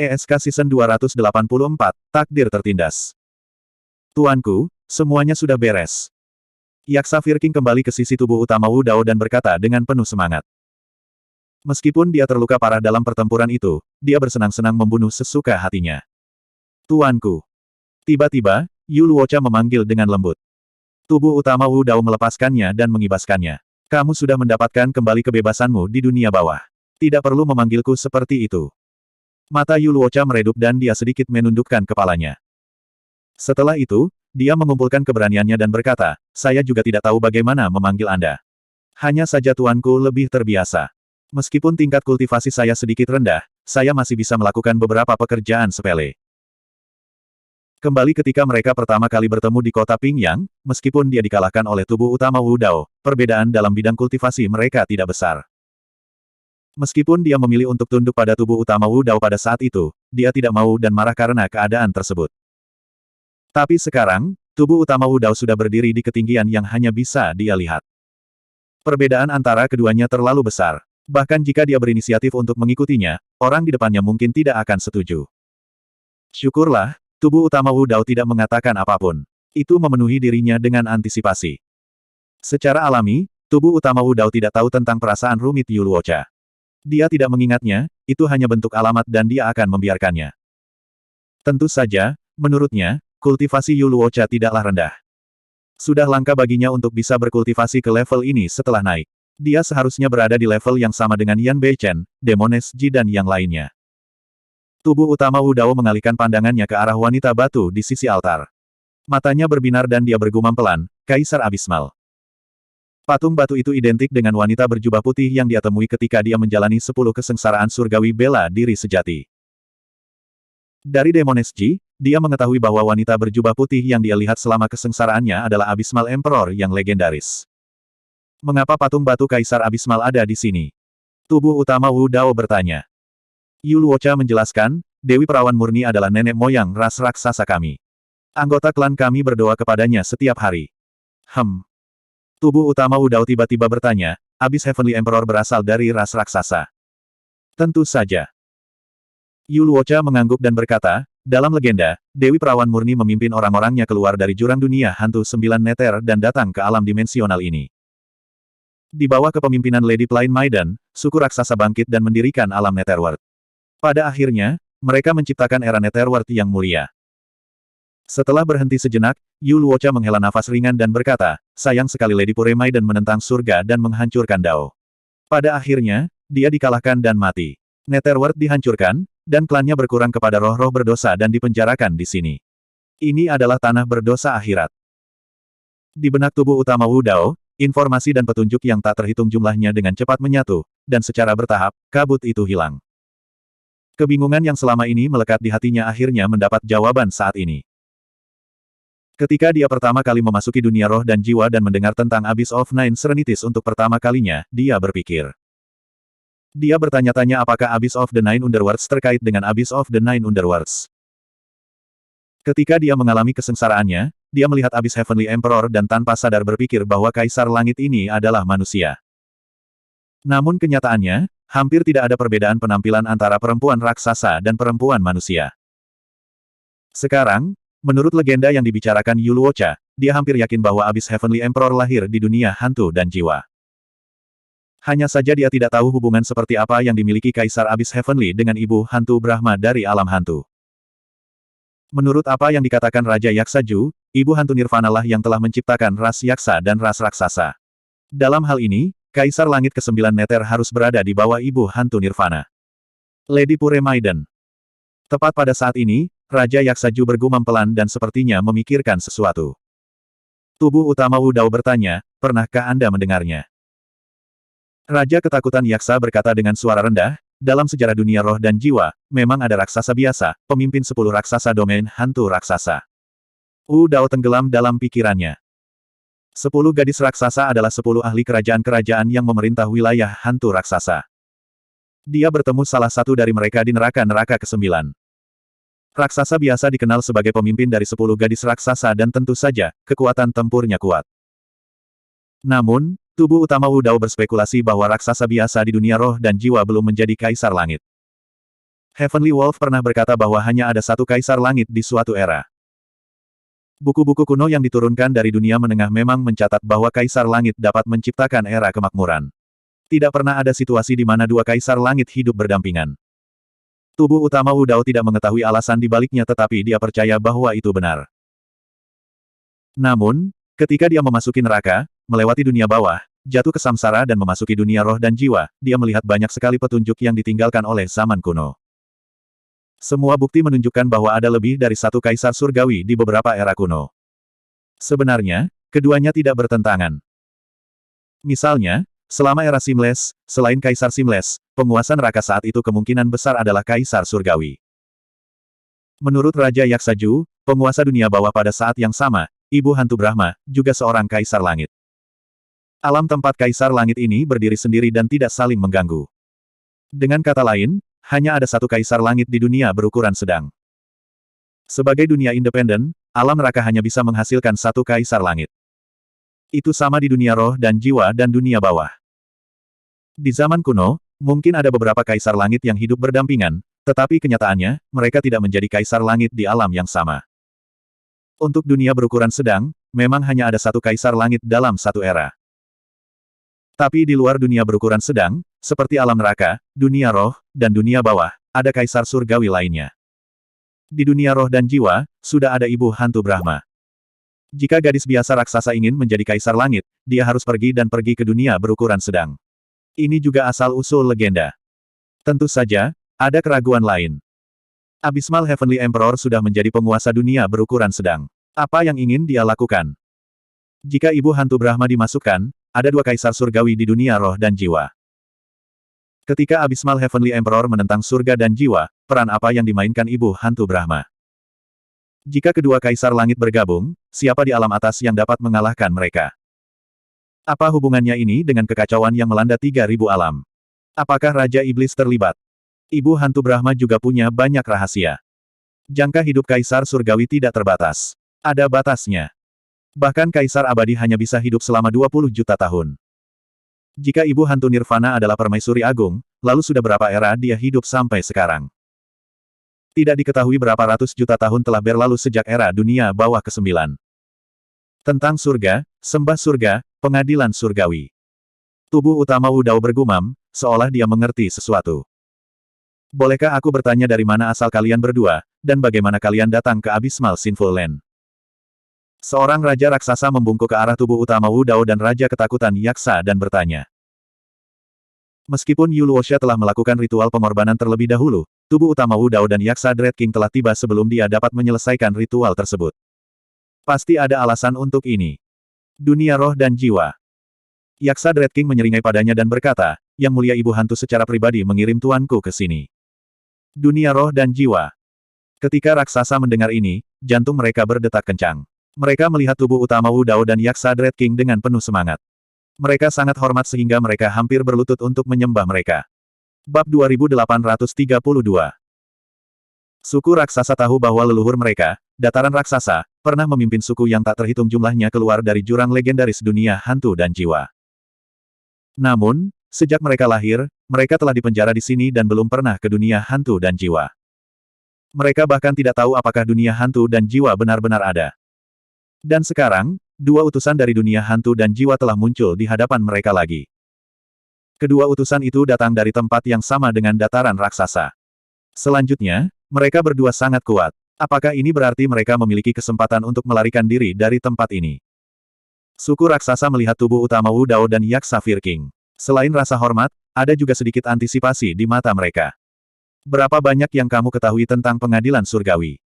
ESK Season 284, Takdir Tertindas. Tuanku, semuanya sudah beres. Yaksa Firking kembali ke sisi tubuh utama Wu Dao dan berkata dengan penuh semangat. Meskipun dia terluka parah dalam pertempuran itu, dia bersenang-senang membunuh sesuka hatinya. Tuanku. Tiba-tiba, Yu Luocha memanggil dengan lembut. Tubuh utama Wu Dao melepaskannya dan mengibaskannya. Kamu sudah mendapatkan kembali kebebasanmu di dunia bawah. Tidak perlu memanggilku seperti itu. Mata Yu Luocha meredup dan dia sedikit menundukkan kepalanya. Setelah itu, dia mengumpulkan keberaniannya dan berkata, saya juga tidak tahu bagaimana memanggil Anda. Hanya saja tuanku lebih terbiasa. Meskipun tingkat kultivasi saya sedikit rendah, saya masih bisa melakukan beberapa pekerjaan sepele. Kembali ketika mereka pertama kali bertemu di kota Pingyang, meskipun dia dikalahkan oleh tubuh utama Wu Dao, perbedaan dalam bidang kultivasi mereka tidak besar. Meskipun dia memilih untuk tunduk pada tubuh utama Wu Dao pada saat itu, dia tidak mau dan marah karena keadaan tersebut. Tapi sekarang, tubuh utama Wu Dao sudah berdiri di ketinggian yang hanya bisa dia lihat. Perbedaan antara keduanya terlalu besar. Bahkan jika dia berinisiatif untuk mengikutinya, orang di depannya mungkin tidak akan setuju. Syukurlah, tubuh utama Wu Dao tidak mengatakan apapun. Itu memenuhi dirinya dengan antisipasi. Secara alami, tubuh utama Wu Dao tidak tahu tentang perasaan rumit Yu Luocha. Dia tidak mengingatnya, itu hanya bentuk alamat dan dia akan membiarkannya. Tentu saja, menurutnya, kultivasi Yu Luocha tidaklah rendah. Sudah langka baginya untuk bisa berkultivasi ke level ini setelah naik. Dia seharusnya berada di level yang sama dengan Yan Beichen, Demones Ji dan yang lainnya. Tubuh utama Wu Dao mengalihkan pandangannya ke arah wanita batu di sisi altar. Matanya berbinar dan dia bergumam pelan, Kaisar Abismal. Patung batu itu identik dengan wanita berjubah putih yang dia temui ketika dia menjalani 10 kesengsaraan surgawi bela diri sejati. Dari Demones Ji, dia mengetahui bahwa wanita berjubah putih yang dia lihat selama kesengsaraannya adalah Abismal Emperor yang legendaris. Mengapa patung batu Kaisar Abismal ada di sini? Tubuh utama Wu Dao bertanya. Yu Luocha menjelaskan, Dewi Perawan Murni adalah nenek moyang ras raksasa kami. Anggota klan kami berdoa kepadanya setiap hari. Tubuh utama Wu Dao tiba-tiba bertanya, Abyss Heavenly Emperor berasal dari ras raksasa. Tentu saja. Yu Luocha mengangguk dan berkata, dalam legenda, Dewi Perawan Murni memimpin orang-orangnya keluar dari jurang dunia hantu 9 neter dan datang ke alam dimensional ini. Di bawah kepemimpinan Lady Plain Maiden, suku raksasa bangkit dan mendirikan alam Netherworld. Pada akhirnya, mereka menciptakan era Netherworld yang mulia. Setelah berhenti sejenak, Yu Luocha menghela nafas ringan dan berkata, sayang sekali Lady Pure Maiden menentang surga dan menghancurkan Dao. Pada akhirnya, dia dikalahkan dan mati. Netherworld dihancurkan, dan klannya berkurang kepada roh-roh berdosa dan dipenjarakan di sini. Ini adalah tanah berdosa akhirat. Di benak tubuh utama Wu Dao, informasi dan petunjuk yang tak terhitung jumlahnya dengan cepat menyatu, dan secara bertahap, kabut itu hilang. Kebingungan yang selama ini melekat di hatinya akhirnya mendapat jawaban saat ini. Ketika dia pertama kali memasuki dunia roh dan jiwa dan mendengar tentang Abyss of Nine Serenities untuk pertama kalinya, dia berpikir. Dia bertanya-tanya apakah Abyss of the Nine Underworlds terkait dengan Abyss of the Nine Underworlds. Ketika dia mengalami kesengsaraannya, dia melihat Abyss Heavenly Emperor dan tanpa sadar berpikir bahwa Kaisar Langit ini adalah manusia. Namun kenyataannya, hampir tidak ada perbedaan penampilan antara perempuan raksasa dan perempuan manusia. Sekarang, menurut legenda yang dibicarakan Yu Luocha, dia hampir yakin bahwa Abyss Heavenly Emperor lahir di dunia hantu dan jiwa. Hanya saja dia tidak tahu hubungan seperti apa yang dimiliki Kaisar Abyss Heavenly dengan ibu hantu Brahma dari alam hantu. Menurut apa yang dikatakan Raja Yaksaju, ibu hantu Nirvana lah yang telah menciptakan ras Yaksa dan ras raksasa. Dalam hal ini, Kaisar Langit ke-9 Nether harus berada di bawah ibu hantu Nirvana. Lady Pure Maiden. Tepat pada saat ini, Raja Yaksaju bergumam pelan dan sepertinya memikirkan sesuatu. Tubuh utama Wu Dao bertanya, pernahkah Anda mendengarnya? Raja Ketakutan Yaksa berkata dengan suara rendah, dalam sejarah dunia roh dan jiwa, memang ada raksasa biasa, pemimpin 10 raksasa domain hantu raksasa. Wu Dao tenggelam dalam pikirannya. 10 gadis raksasa adalah 10 ahli kerajaan-kerajaan yang memerintah wilayah hantu raksasa. Dia bertemu salah satu dari mereka di neraka-neraka ke-9. Raksasa biasa dikenal sebagai pemimpin dari 10 gadis raksasa dan tentu saja, kekuatan tempurnya kuat. Namun, tubuh utama Wu Dao berspekulasi bahwa raksasa biasa di dunia roh dan jiwa belum menjadi Kaisar Langit. Heavenly Wolf pernah berkata bahwa hanya ada satu kaisar langit di suatu era. Buku-buku kuno yang diturunkan dari dunia menengah memang mencatat bahwa kaisar langit dapat menciptakan era kemakmuran. Tidak pernah ada situasi di mana dua kaisar langit hidup berdampingan. Tubuh utama Wu Dao tidak mengetahui alasan di baliknya tetapi dia percaya bahwa itu benar. Namun, ketika dia memasuki neraka, melewati dunia bawah, jatuh ke samsara dan memasuki dunia roh dan jiwa, dia melihat banyak sekali petunjuk yang ditinggalkan oleh zaman kuno. Semua bukti menunjukkan bahwa ada lebih dari satu kaisar surgawi di beberapa era kuno. Sebenarnya, keduanya tidak bertentangan. Misalnya, selama era Seamless, selain Kaisar Seamless, penguasa neraka saat itu kemungkinan besar adalah Kaisar Surgawi. Menurut Raja Yaksaju, penguasa dunia bawah pada saat yang sama, Ibu Hantu Brahma, juga seorang Kaisar Langit. Alam tempat Kaisar Langit ini berdiri sendiri dan tidak saling mengganggu. Dengan kata lain, hanya ada satu Kaisar Langit di dunia berukuran sedang. Sebagai dunia independen, alam neraka hanya bisa menghasilkan satu Kaisar Langit. Itu sama di dunia roh dan jiwa dan dunia bawah. Di zaman kuno, mungkin ada beberapa kaisar langit yang hidup berdampingan, tetapi kenyataannya, mereka tidak menjadi kaisar langit di alam yang sama. Untuk dunia berukuran sedang, memang hanya ada satu kaisar langit dalam satu era. Tapi di luar dunia berukuran sedang, seperti alam neraka, dunia roh, dan dunia bawah, ada kaisar surgawi lainnya. Di dunia roh dan jiwa, sudah ada Ibu Hantu Brahma. Jika gadis biasa raksasa ingin menjadi kaisar langit, dia harus pergi ke dunia berukuran sedang. Ini juga asal-usul legenda. Tentu saja, ada keraguan lain. Abysmal Heavenly Emperor sudah menjadi penguasa dunia berukuran sedang. Apa yang ingin dia lakukan? Jika Ibu Hantu Brahma dimasukkan, ada dua kaisar surgawi di dunia roh dan jiwa. Ketika Abysmal Heavenly Emperor menentang surga dan jiwa, peran apa yang dimainkan Ibu Hantu Brahma? Jika kedua kaisar langit bergabung, siapa di alam atas yang dapat mengalahkan mereka? Apa hubungannya ini dengan kekacauan yang melanda 3.000 alam? Apakah Raja Iblis terlibat? Ibu Hantu Brahma juga punya banyak rahasia. Jangka hidup Kaisar Surgawi tidak terbatas. Ada batasnya. Bahkan Kaisar Abadi hanya bisa hidup selama 20 juta tahun. Jika Ibu Hantu Nirvana adalah Permaisuri Agung, lalu sudah berapa era dia hidup sampai sekarang? Tidak diketahui berapa ratus juta tahun telah berlalu sejak era dunia bawah ke-9. Tentang surga, sembah surga, pengadilan surgawi. Tubuh utama Wu Dao bergumam, seolah dia mengerti sesuatu. Bolehkah aku bertanya dari mana asal kalian berdua, dan bagaimana kalian datang ke Abysmal Sinful Land? Seorang raja raksasa membungkuk ke arah tubuh utama Wu Dao dan Raja Ketakutan Yaksa dan bertanya. Meskipun Yu Luosha telah melakukan ritual pengorbanan terlebih dahulu, tubuh utama Wu Dao dan Yaksa Dread King telah tiba sebelum dia dapat menyelesaikan ritual tersebut. Pasti ada alasan untuk ini. Dunia roh dan jiwa. Yaksa Dread King menyeringai padanya dan berkata, Yang Mulia Ibu Hantu secara pribadi mengirim tuanku ke sini. Dunia roh dan jiwa. Ketika raksasa mendengar ini, jantung mereka berdetak kencang. Mereka melihat tubuh utama Wu Dao dan Yaksa Dread King dengan penuh semangat. Mereka sangat hormat sehingga mereka hampir berlutut untuk menyembah mereka. Bab 2832. Suku raksasa tahu bahwa leluhur mereka, dataran raksasa, pernah memimpin suku yang tak terhitung jumlahnya keluar dari jurang legendaris dunia hantu dan jiwa. Namun, sejak mereka lahir, mereka telah dipenjara di sini dan belum pernah ke dunia hantu dan jiwa. Mereka bahkan tidak tahu apakah dunia hantu dan jiwa benar-benar ada. Dan sekarang, dua utusan dari dunia hantu dan jiwa telah muncul di hadapan mereka lagi. Kedua utusan itu datang dari tempat yang sama dengan dataran raksasa. Selanjutnya, mereka berdua sangat kuat. Apakah ini berarti mereka memiliki kesempatan untuk melarikan diri dari tempat ini? Suku raksasa melihat tubuh utama Wu Dao dan Yaksa Fire King. Selain rasa hormat, ada juga sedikit antisipasi di mata mereka. Berapa banyak yang kamu ketahui tentang pengadilan surgawi?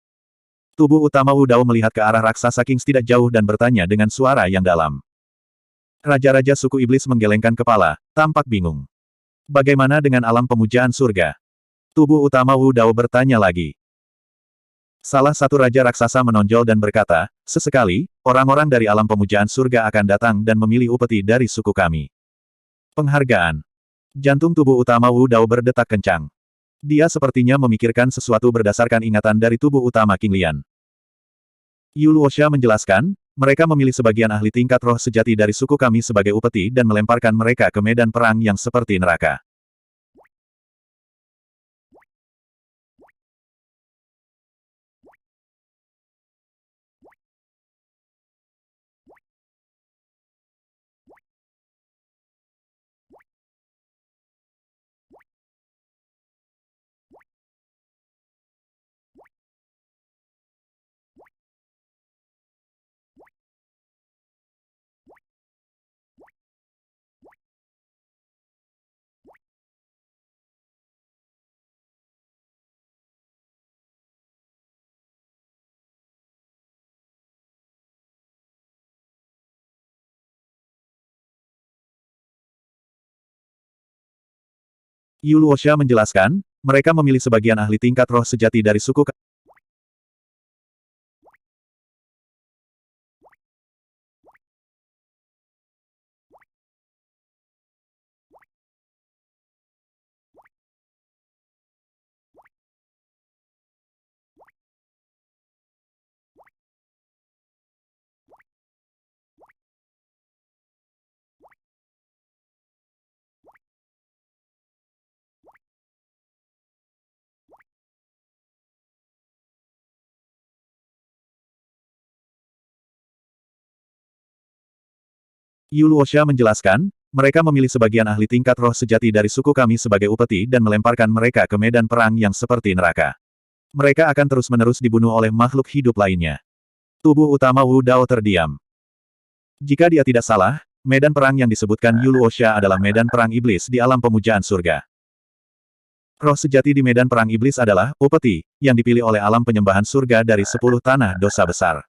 Tubuh utama Wu Dao melihat ke arah raksasa Kings tidak jauh dan bertanya dengan suara yang dalam. Raja-raja suku iblis menggelengkan kepala, tampak bingung. Bagaimana dengan alam pemujaan surga? Tubuh utama Wu Dao bertanya lagi. Salah satu raja raksasa menonjol dan berkata, sesekali, orang-orang dari alam pemujaan surga akan datang dan memilih upeti dari suku kami. Penghargaan. Jantung tubuh utama Wu Dao berdetak kencang. Dia sepertinya memikirkan sesuatu berdasarkan ingatan dari tubuh utama King Lian. Yu Luosha menjelaskan, mereka memilih sebagian ahli tingkat roh sejati dari suku kami sebagai upeti dan melemparkan mereka ke medan perang yang seperti neraka. Yu Luosha menjelaskan, mereka memilih sebagian ahli tingkat roh sejati dari suku Yu Luosha menjelaskan, mereka memilih sebagian ahli tingkat roh sejati dari suku kami sebagai upeti dan melemparkan mereka ke medan perang yang seperti neraka. Mereka akan terus-menerus dibunuh oleh makhluk hidup lainnya. Tubuh utama Wu Dao terdiam. Jika dia tidak salah, medan perang yang disebutkan Yu Luosha adalah medan perang iblis di alam pemujaan surga. Roh sejati di medan perang iblis adalah upeti, yang dipilih oleh alam penyembahan surga dari 10 tanah dosa besar.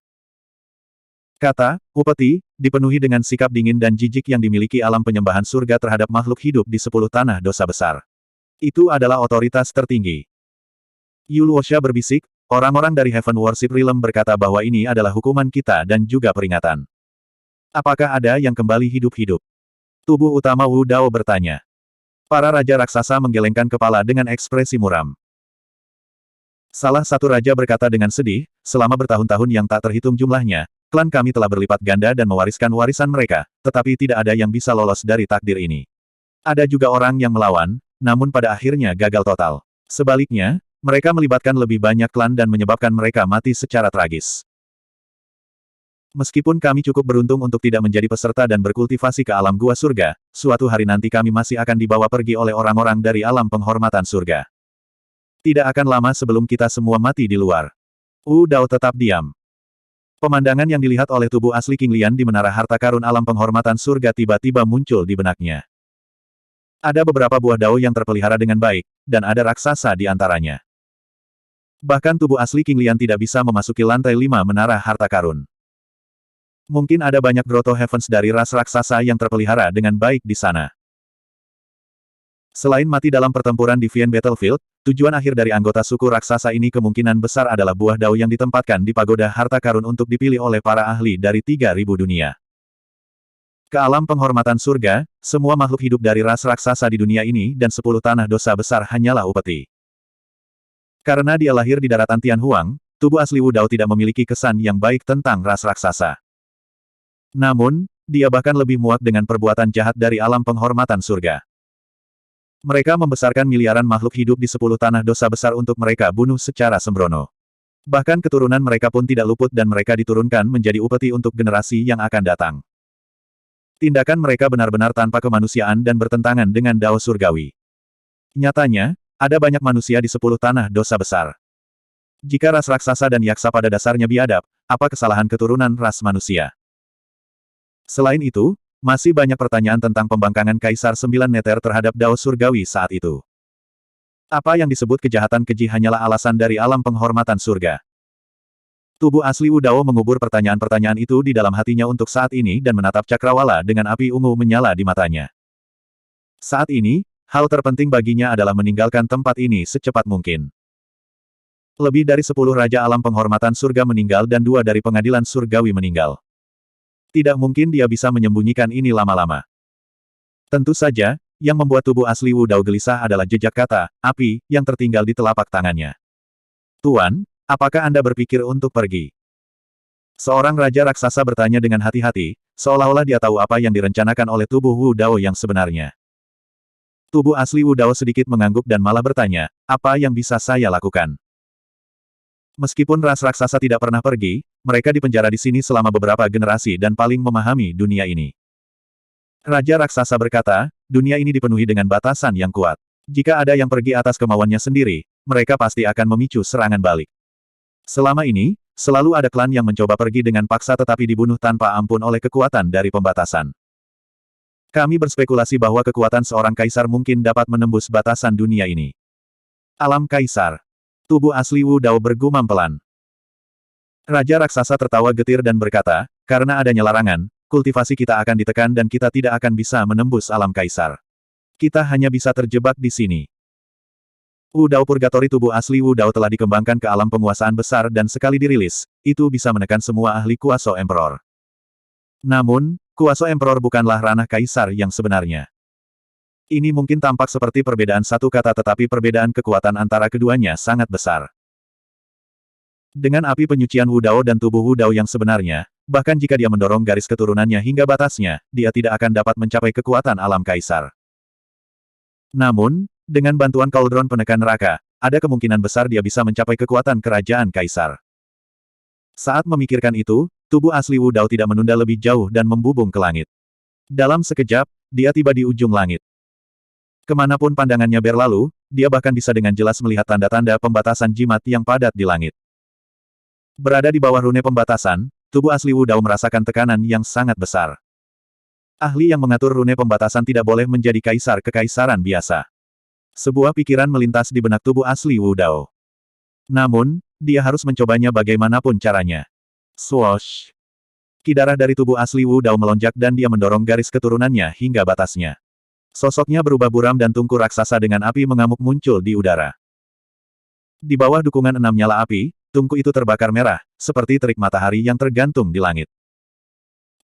Kata, upeti, dipenuhi dengan sikap dingin dan jijik yang dimiliki alam penyembahan surga terhadap makhluk hidup di 10 tanah dosa besar. Itu adalah otoritas tertinggi. Yu Luosha berbisik, orang-orang dari Heaven Worship Realm berkata bahwa ini adalah hukuman kita dan juga peringatan. Apakah ada yang kembali hidup-hidup? Tubuh utama Wu Dao bertanya. Para raja raksasa menggelengkan kepala dengan ekspresi muram. Salah satu raja berkata dengan sedih, selama bertahun-tahun yang tak terhitung jumlahnya, klan kami telah berlipat ganda dan mewariskan warisan mereka, tetapi tidak ada yang bisa lolos dari takdir ini. Ada juga orang yang melawan, namun pada akhirnya gagal total. Sebaliknya, mereka melibatkan lebih banyak klan dan menyebabkan mereka mati secara tragis. Meskipun kami cukup beruntung untuk tidak menjadi peserta dan berkultivasi ke alam gua surga, suatu hari nanti kami masih akan dibawa pergi oleh orang-orang dari alam penghormatan surga. Tidak akan lama sebelum kita semua mati di luar. Wu Dao tetap diam. Pemandangan yang dilihat oleh tubuh asli King Lian di menara harta karun alam penghormatan surga tiba-tiba muncul di benaknya. Ada beberapa buah dao yang terpelihara dengan baik, dan ada raksasa di antaranya. Bahkan tubuh asli King Lian tidak bisa memasuki lantai 5 menara harta karun. Mungkin ada banyak grotto heavens dari ras raksasa yang terpelihara dengan baik di sana. Selain mati dalam pertempuran di Vien Battlefield, tujuan akhir dari anggota suku raksasa ini kemungkinan besar adalah buah dao yang ditempatkan di pagoda harta karun untuk dipilih oleh para ahli dari 3.000 dunia. Ke alam penghormatan surga, semua makhluk hidup dari ras raksasa di dunia ini dan 10 tanah dosa besar hanyalah upeti. Karena dia lahir di daratan Tianhuang, tubuh asli Wu Dao tidak memiliki kesan yang baik tentang ras raksasa. Namun, dia bahkan lebih muak dengan perbuatan jahat dari alam penghormatan surga. Mereka membesarkan miliaran makhluk hidup di 10 tanah dosa besar untuk mereka bunuh secara sembrono. Bahkan keturunan mereka pun tidak luput dan mereka diturunkan menjadi upeti untuk generasi yang akan datang. Tindakan mereka benar-benar tanpa kemanusiaan dan bertentangan dengan dao surgawi. Nyatanya, ada banyak manusia di 10 tanah dosa besar. Jika ras raksasa dan yaksa pada dasarnya biadab, apa kesalahan keturunan ras manusia? Selain itu, masih banyak pertanyaan tentang pembangkangan Kaisar 9 Neter terhadap dao surgawi saat itu. Apa yang disebut kejahatan keji hanyalah alasan dari alam penghormatan surga. Tubuh asli Wu Dao mengubur pertanyaan-pertanyaan itu di dalam hatinya untuk saat ini dan menatap cakrawala dengan api ungu menyala di matanya. Saat ini, hal terpenting baginya adalah meninggalkan tempat ini secepat mungkin. Lebih dari 10 raja alam penghormatan surga meninggal dan 2 dari pengadilan surgawi meninggal. Tidak mungkin dia bisa menyembunyikan ini lama-lama. Tentu saja, yang membuat tubuh asli Wu Dao gelisah adalah jejak kata, api, yang tertinggal di telapak tangannya. Tuan, apakah Anda berpikir untuk pergi? Seorang raja raksasa bertanya dengan hati-hati, seolah-olah dia tahu apa yang direncanakan oleh tubuh Wu Dao yang sebenarnya. Tubuh asli Wu Dao sedikit mengangguk dan malah bertanya, apa yang bisa saya lakukan? Meskipun ras raksasa tidak pernah pergi, mereka dipenjara di sini selama beberapa generasi dan paling memahami dunia ini. Raja raksasa berkata, dunia ini dipenuhi dengan batasan yang kuat. Jika ada yang pergi atas kemauannya sendiri, mereka pasti akan memicu serangan balik. Selama ini, selalu ada klan yang mencoba pergi dengan paksa tetapi dibunuh tanpa ampun oleh kekuatan dari pembatasan. Kami berspekulasi bahwa kekuatan seorang kaisar mungkin dapat menembus batasan dunia ini. Alam kaisar. Tubuh asli Wu Dao bergumam pelan. Raja raksasa tertawa getir dan berkata, karena adanya larangan, kultivasi kita akan ditekan dan kita tidak akan bisa menembus alam kaisar. Kita hanya bisa terjebak di sini. Wu Dao Purgatory tubuh asli Wu Dao telah dikembangkan ke alam penguasaan besar dan sekali dirilis, itu bisa menekan semua ahli kuasa Emperor. Namun, kuasa Emperor bukanlah ranah kaisar yang sebenarnya. Ini mungkin tampak seperti perbedaan satu kata tetapi perbedaan kekuatan antara keduanya sangat besar. Dengan api penyucian Wu Dao dan tubuh Wu Dao yang sebenarnya, bahkan jika dia mendorong garis keturunannya hingga batasnya, dia tidak akan dapat mencapai kekuatan alam kaisar. Namun, dengan bantuan kaldron penekan neraka, ada kemungkinan besar dia bisa mencapai kekuatan kerajaan kaisar. Saat memikirkan itu, tubuh asli Wu Dao tidak menunda lebih jauh dan membubung ke langit. Dalam sekejap, dia tiba di ujung langit. Kemanapun pandangannya berlalu, dia bahkan bisa dengan jelas melihat tanda-tanda pembatasan jimat yang padat di langit. Berada di bawah rune pembatasan, tubuh asli Wu Dao merasakan tekanan yang sangat besar. Ahli yang mengatur rune pembatasan tidak boleh menjadi kaisar kekaisaran biasa. Sebuah pikiran melintas di benak tubuh asli Wu Dao. Namun, dia harus mencobanya bagaimanapun caranya. Swoosh! Ki darah dari tubuh asli Wu Dao melonjak dan dia mendorong garis keturunannya hingga batasnya. Sosoknya berubah buram dan tungku raksasa dengan api mengamuk muncul di udara. Di bawah dukungan 6 nyala api, tungku itu terbakar merah, seperti terik matahari yang tergantung di langit.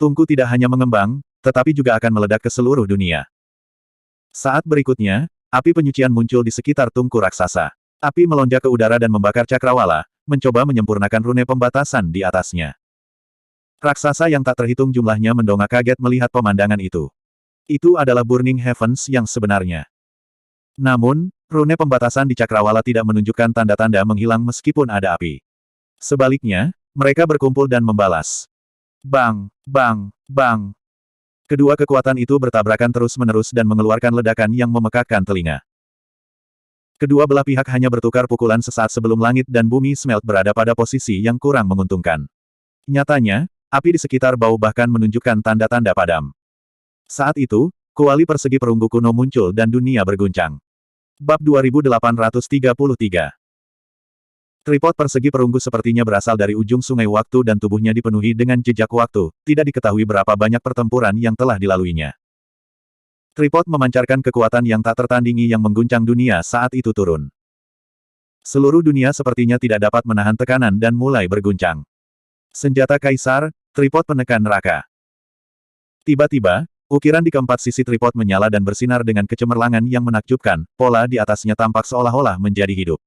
Tungku tidak hanya mengembang, tetapi juga akan meledak ke seluruh dunia. Saat berikutnya, api penyucian muncul di sekitar tungku raksasa. Api melonjak ke udara dan membakar cakrawala, mencoba menyempurnakan rune pembatasan di atasnya. Raksasa yang tak terhitung jumlahnya mendongak kaget melihat pemandangan itu. Itu adalah Burning Heavens yang sebenarnya. Namun, rune pembatasan di cakrawala tidak menunjukkan tanda-tanda menghilang meskipun ada api. Sebaliknya, mereka berkumpul dan membalas. Bang, bang, bang. Kedua kekuatan itu bertabrakan terus-menerus dan mengeluarkan ledakan yang memekakkan telinga. Kedua belah pihak hanya bertukar pukulan sesaat sebelum langit dan bumi Smelt berada pada posisi yang kurang menguntungkan. Nyatanya, api di sekitar bau bahkan menunjukkan tanda-tanda padam. Saat itu, kuali persegi perunggu kuno muncul dan dunia berguncang. Bab 2833. Tripod persegi perunggu sepertinya berasal dari ujung sungai waktu dan tubuhnya dipenuhi dengan jejak waktu, tidak diketahui berapa banyak pertempuran yang telah dilaluinya. Tripod memancarkan kekuatan yang tak tertandingi yang mengguncang dunia saat itu turun. Seluruh dunia sepertinya tidak dapat menahan tekanan dan mulai berguncang. Senjata kaisar, tripod penekan neraka. Tiba-tiba, ukiran di keempat sisi tripod menyala dan bersinar dengan kecemerlangan yang menakjubkan, pola di atasnya tampak seolah-olah menjadi hidup.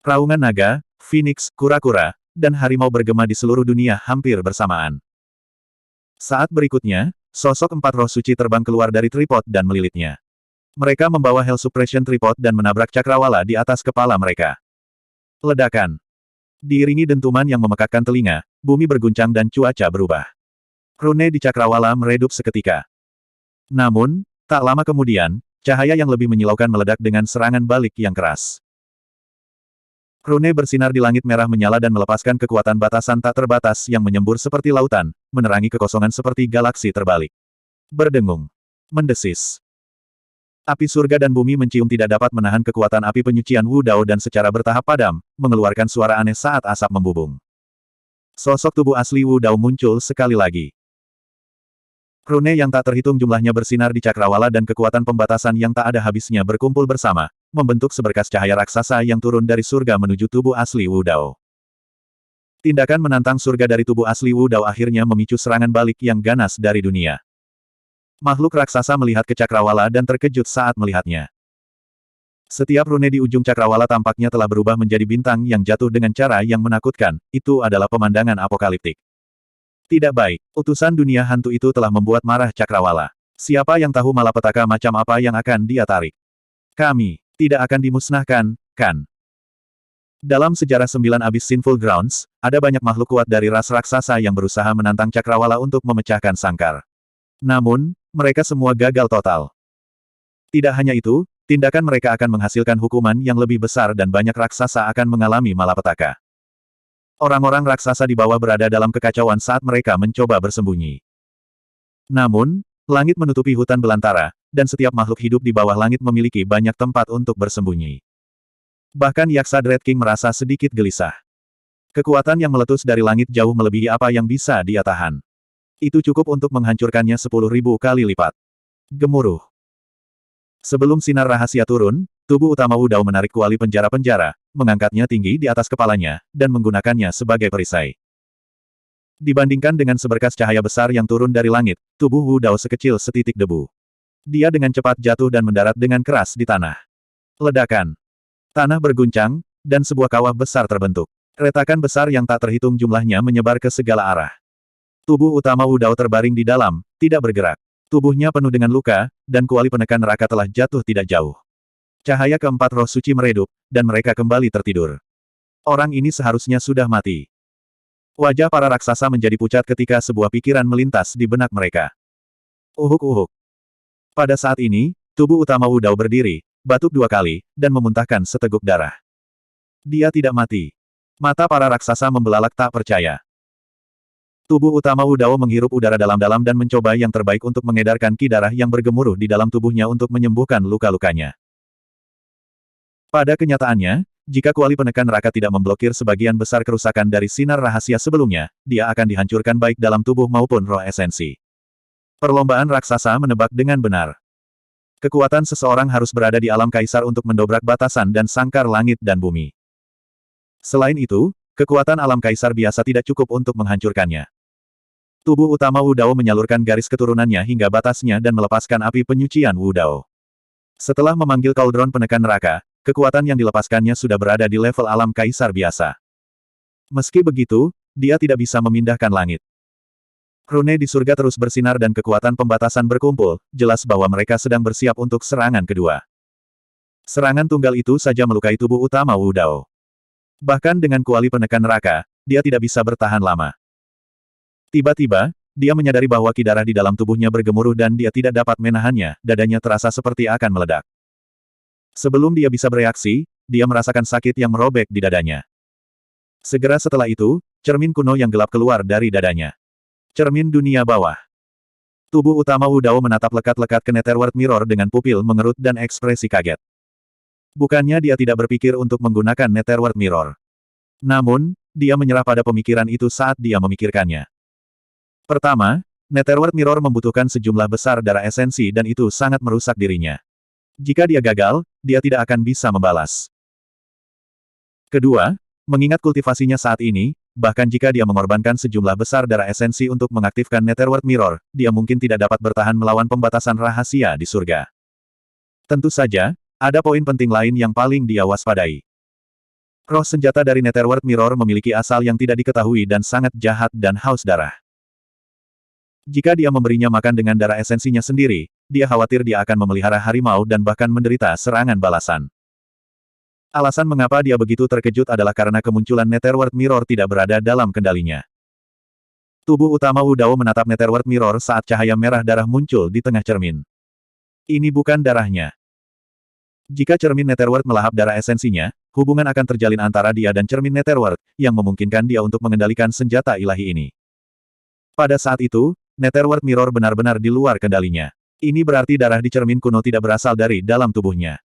Raungan naga, phoenix, kura-kura, dan harimau bergema di seluruh dunia hampir bersamaan. Saat berikutnya, sosok 4 roh suci terbang keluar dari tripod dan melilitnya. Mereka membawa Hell Suppression Tripod dan menabrak cakrawala di atas kepala mereka. Ledakan. Diiringi dentuman yang memekakkan telinga, bumi berguncang dan cuaca berubah. Rune di cakrawala meredup seketika. Namun, tak lama kemudian, cahaya yang lebih menyilaukan meledak dengan serangan balik yang keras. Rune bersinar di langit merah menyala dan melepaskan kekuatan batasan tak terbatas yang menyembur seperti lautan, menerangi kekosongan seperti galaksi terbalik. Berdengung. Mendesis. Api surga dan bumi mencium tidak dapat menahan kekuatan api penyucian Wu Dao dan secara bertahap padam, mengeluarkan suara aneh saat asap membubung. Sosok tubuh asli Wu Dao muncul sekali lagi. Rune yang tak terhitung jumlahnya bersinar di cakrawala dan kekuatan pembatasan yang tak ada habisnya berkumpul bersama, membentuk seberkas cahaya raksasa yang turun dari surga menuju tubuh asli Wu Dao. Tindakan menantang surga dari tubuh asli Wu Dao akhirnya memicu serangan balik yang ganas dari dunia. Makhluk raksasa melihat ke cakrawala dan terkejut saat melihatnya. Setiap rune di ujung cakrawala tampaknya telah berubah menjadi bintang yang jatuh dengan cara yang menakutkan, itu adalah pemandangan apokaliptik. Tidak baik, utusan dunia hantu itu telah membuat marah cakrawala. Siapa yang tahu malapetaka macam apa yang akan dia tarik? Kami tidak akan dimusnahkan, kan? Dalam sejarah 9 abis Sinful Grounds, ada banyak makhluk kuat dari ras raksasa yang berusaha menantang cakrawala untuk memecahkan sangkar. Namun, mereka semua gagal total. Tidak hanya itu, tindakan mereka akan menghasilkan hukuman yang lebih besar dan banyak raksasa akan mengalami malapetaka. Orang-orang raksasa di bawah berada dalam kekacauan saat mereka mencoba bersembunyi. Namun, langit menutupi hutan belantara, dan setiap makhluk hidup di bawah langit memiliki banyak tempat untuk bersembunyi. Bahkan Yaksa Dread King merasa sedikit gelisah. Kekuatan yang meletus dari langit jauh melebihi apa yang bisa dia tahan. Itu cukup untuk menghancurkannya 10.000 kali lipat. Gemuruh. Sebelum sinar rahasia turun, tubuh utama Wu Dao menarik kuali penjara-penjara, mengangkatnya tinggi di atas kepalanya, dan menggunakannya sebagai perisai. Dibandingkan dengan seberkas cahaya besar yang turun dari langit, tubuh Wu Dao sekecil setitik debu. Dia dengan cepat jatuh dan mendarat dengan keras di tanah. Ledakan. Tanah berguncang, dan sebuah kawah besar terbentuk. Retakan besar yang tak terhitung jumlahnya menyebar ke segala arah. Tubuh utama Wu Dao terbaring di dalam, tidak bergerak. Tubuhnya penuh dengan luka, dan kuali penekan neraka telah jatuh tidak jauh. Cahaya keempat roh suci meredup, dan mereka kembali tertidur. Orang ini seharusnya sudah mati. Wajah para raksasa menjadi pucat ketika sebuah pikiran melintas di benak mereka. Uhuk-uhuk. Pada saat ini, tubuh utama Wu Dao berdiri, batuk 2 kali, dan memuntahkan seteguk darah. Dia tidak mati. Mata para raksasa membelalak tak percaya. Tubuh utama Wu Dao menghirup udara dalam-dalam dan mencoba yang terbaik untuk mengedarkan ki darah yang bergemuruh di dalam tubuhnya untuk menyembuhkan luka-lukanya. Pada kenyataannya, jika kuali penekan neraka tidak memblokir sebagian besar kerusakan dari sinar rahasia sebelumnya, dia akan dihancurkan baik dalam tubuh maupun roh esensi. Perlombaan raksasa menebak dengan benar. Kekuatan seseorang harus berada di alam kaisar untuk mendobrak batasan dan sangkar langit dan bumi. Selain itu, kekuatan alam kaisar biasa tidak cukup untuk menghancurkannya. Tubuh utama Wu Dao menyalurkan garis keturunannya hingga batasnya dan melepaskan api penyucian Wu Dao. Setelah memanggil kaldron penekan neraka, kekuatan yang dilepaskannya sudah berada di level alam kaisar biasa. Meski begitu, dia tidak bisa memindahkan langit. Rune di surga terus bersinar dan kekuatan pembatasan berkumpul, jelas bahwa mereka sedang bersiap untuk serangan kedua. Serangan tunggal itu saja melukai tubuh utama Wu Dao. Bahkan dengan kuali penekan neraka, dia tidak bisa bertahan lama. Tiba-tiba, dia menyadari bahwa ki darah di dalam tubuhnya bergemuruh dan dia tidak dapat menahannya, dadanya terasa seperti akan meledak. Sebelum dia bisa bereaksi, dia merasakan sakit yang merobek di dadanya. Segera setelah itu, cermin kuno yang gelap keluar dari dadanya. Cermin dunia bawah. Tubuh utama Wu Dao menatap lekat-lekat ke Netherworld Mirror dengan pupil mengerut dan ekspresi kaget. Bukannya dia tidak berpikir untuk menggunakan Netherworld Mirror. Namun, dia menyerah pada pemikiran itu saat dia memikirkannya. Pertama, Netherworld Mirror membutuhkan sejumlah besar darah esensi dan itu sangat merusak dirinya. Jika dia gagal, dia tidak akan bisa membalas. Kedua, mengingat kultivasinya saat ini, bahkan jika dia mengorbankan sejumlah besar darah esensi untuk mengaktifkan Netherworld Mirror, dia mungkin tidak dapat bertahan melawan pembatasan rahasia di surga. Tentu saja, ada poin penting lain yang paling dia waspadai. Roh senjata dari Netherworld Mirror memiliki asal yang tidak diketahui dan sangat jahat dan haus darah. Jika dia memberinya makan dengan darah esensinya sendiri, dia khawatir dia akan memelihara harimau dan bahkan menderita serangan balasan. Alasan mengapa dia begitu terkejut adalah karena kemunculan Netherworld Mirror tidak berada dalam kendalinya. Tubuh utama Wu Dao menatap Netherworld Mirror saat cahaya merah darah muncul di tengah cermin. Ini bukan darahnya. Jika cermin Netherworld melahap darah esensinya, hubungan akan terjalin antara dia dan cermin Netherworld, yang memungkinkan dia untuk mengendalikan senjata ilahi ini. Pada saat itu, Netherworld Mirror benar-benar di luar kendalinya. Ini berarti darah di cermin kuno tidak berasal dari dalam tubuhnya.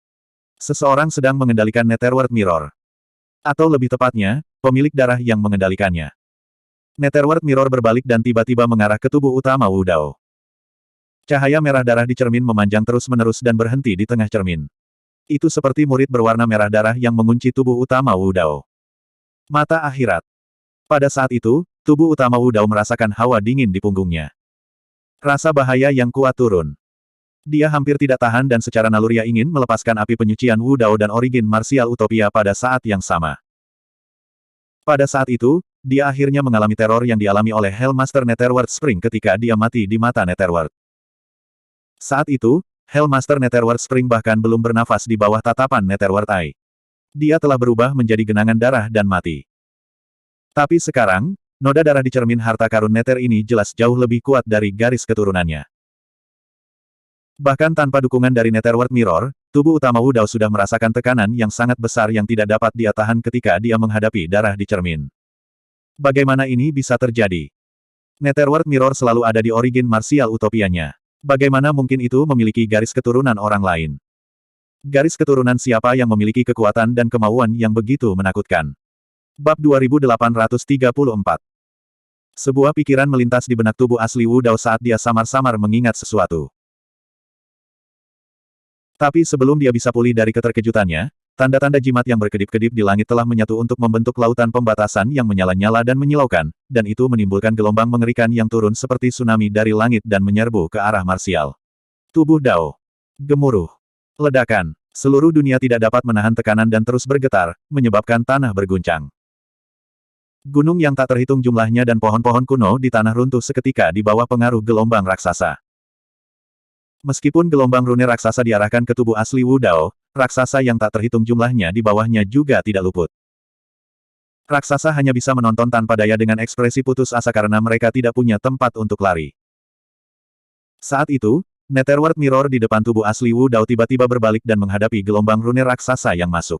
Seseorang sedang mengendalikan Netherworld Mirror. Atau lebih tepatnya, pemilik darah yang mengendalikannya. Netherworld Mirror berbalik dan tiba-tiba mengarah ke tubuh utama Wu Dao. Cahaya merah darah di cermin memanjang terus-menerus dan berhenti di tengah cermin. Itu seperti murid berwarna merah darah yang mengunci tubuh utama Wu Dao. Mata akhirat. Pada saat itu, tubuh utama Wu Dao merasakan hawa dingin di punggungnya. Rasa bahaya yang kuat turun. Dia hampir tidak tahan dan secara naluriah ingin melepaskan api penyucian Wu Dao dan origin martial utopia pada saat yang sama. Pada saat itu, dia akhirnya mengalami teror yang dialami oleh Hellmaster Netherworld Spring ketika dia mati di mata Netherworld. Saat itu, Hellmaster Netherworld Spring bahkan belum bernafas di bawah tatapan Netherworld Eye. Dia telah berubah menjadi genangan darah dan mati. Tapi sekarang, noda darah di cermin harta karun Nether ini jelas jauh lebih kuat dari garis keturunannya. Bahkan tanpa dukungan dari Netherworld Mirror, tubuh utama Wu Dao sudah merasakan tekanan yang sangat besar yang tidak dapat dia tahan ketika dia menghadapi darah di cermin. Bagaimana ini bisa terjadi? Netherworld Mirror selalu ada di origin martial utopianya. Bagaimana mungkin itu memiliki garis keturunan orang lain? Garis keturunan siapa yang memiliki kekuatan dan kemauan yang begitu menakutkan? Bab 2834. Sebuah pikiran melintas di benak tubuh asli Wu Dao saat dia samar-samar mengingat sesuatu. Tapi sebelum dia bisa pulih dari keterkejutannya, tanda-tanda jimat yang berkedip-kedip di langit telah menyatu untuk membentuk lautan pembatasan yang menyala-nyala dan menyilaukan, dan itu menimbulkan gelombang mengerikan yang turun seperti tsunami dari langit dan menyerbu ke arah Marsial. Tubuh Dao. Gemuruh. Ledakan. Seluruh dunia tidak dapat menahan tekanan dan terus bergetar, menyebabkan tanah berguncang. Gunung yang tak terhitung jumlahnya dan pohon-pohon kuno di tanah runtuh seketika di bawah pengaruh gelombang raksasa. Meskipun gelombang rune raksasa diarahkan ke tubuh asli Wu Dao, raksasa yang tak terhitung jumlahnya di bawahnya juga tidak luput. Raksasa hanya bisa menonton tanpa daya dengan ekspresi putus asa karena mereka tidak punya tempat untuk lari. Saat itu, Netherworld Mirror di depan tubuh asli Wu Dao tiba-tiba berbalik dan menghadapi gelombang rune raksasa yang masuk.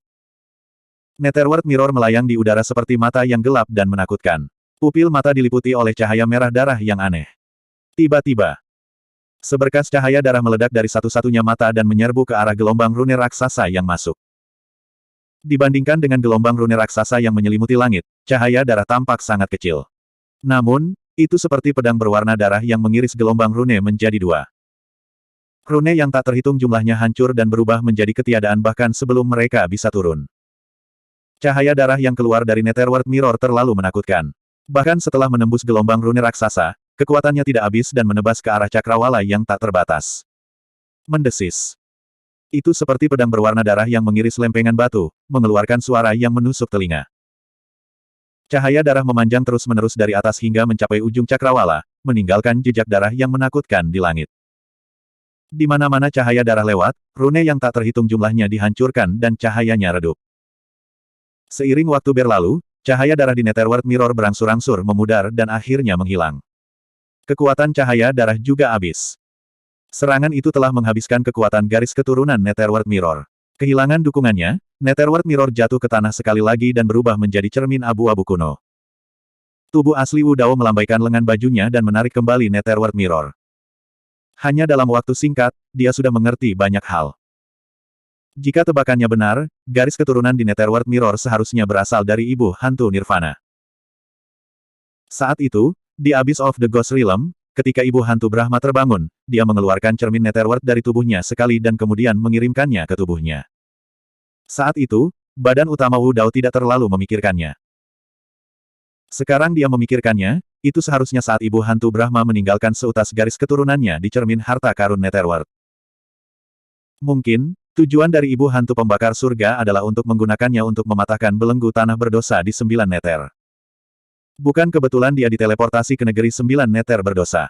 Netherworld Mirror melayang di udara seperti mata yang gelap dan menakutkan. Pupil mata diliputi oleh cahaya merah darah yang aneh. Tiba-tiba, seberkas cahaya darah meledak dari satu-satunya mata dan menyerbu ke arah gelombang rune raksasa yang masuk. Dibandingkan dengan gelombang rune raksasa yang menyelimuti langit, cahaya darah tampak sangat kecil. Namun, itu seperti pedang berwarna darah yang mengiris gelombang rune menjadi dua. Rune yang tak terhitung jumlahnya hancur dan berubah menjadi ketiadaan bahkan sebelum mereka bisa turun. Cahaya darah yang keluar dari Netherworld Mirror terlalu menakutkan. Bahkan setelah menembus gelombang rune raksasa, kekuatannya tidak habis dan menebas ke arah cakrawala yang tak terbatas. Mendesis. Itu seperti pedang berwarna darah yang mengiris lempengan batu, mengeluarkan suara yang menusuk telinga. Cahaya darah memanjang terus-menerus dari atas hingga mencapai ujung cakrawala, meninggalkan jejak darah yang menakutkan di langit. Di mana-mana cahaya darah lewat, rune yang tak terhitung jumlahnya dihancurkan dan cahayanya redup. Seiring waktu berlalu, cahaya darah di Netherworld Mirror berangsur-angsur memudar dan akhirnya menghilang. Kekuatan cahaya darah juga habis. Serangan itu telah menghabiskan kekuatan garis keturunan Netherworld Mirror. Kehilangan dukungannya, Netherworld Mirror jatuh ke tanah sekali lagi dan berubah menjadi cermin abu-abu kuno. Tubuh asli Wu Dao melambaikan lengan bajunya dan menarik kembali Netherworld Mirror. Hanya dalam waktu singkat, dia sudah mengerti banyak hal. Jika tebakannya benar, garis keturunan di Netherworld Mirror seharusnya berasal dari ibu hantu Nirvana. Saat itu, di Abyss of the Ghost Realm, ketika ibu hantu Brahma terbangun, dia mengeluarkan cermin Netherworld dari tubuhnya sekali dan kemudian mengirimkannya ke tubuhnya. Saat itu, badan utama Wu Dao tidak terlalu memikirkannya. Sekarang dia memikirkannya, itu seharusnya saat ibu hantu Brahma meninggalkan seutas garis keturunannya di cermin harta karun Netherworld. Mungkin, tujuan dari ibu hantu pembakar surga adalah untuk menggunakannya untuk mematahkan belenggu tanah berdosa di 9 neter. Bukan kebetulan dia diteleportasi ke negeri 9 neter berdosa.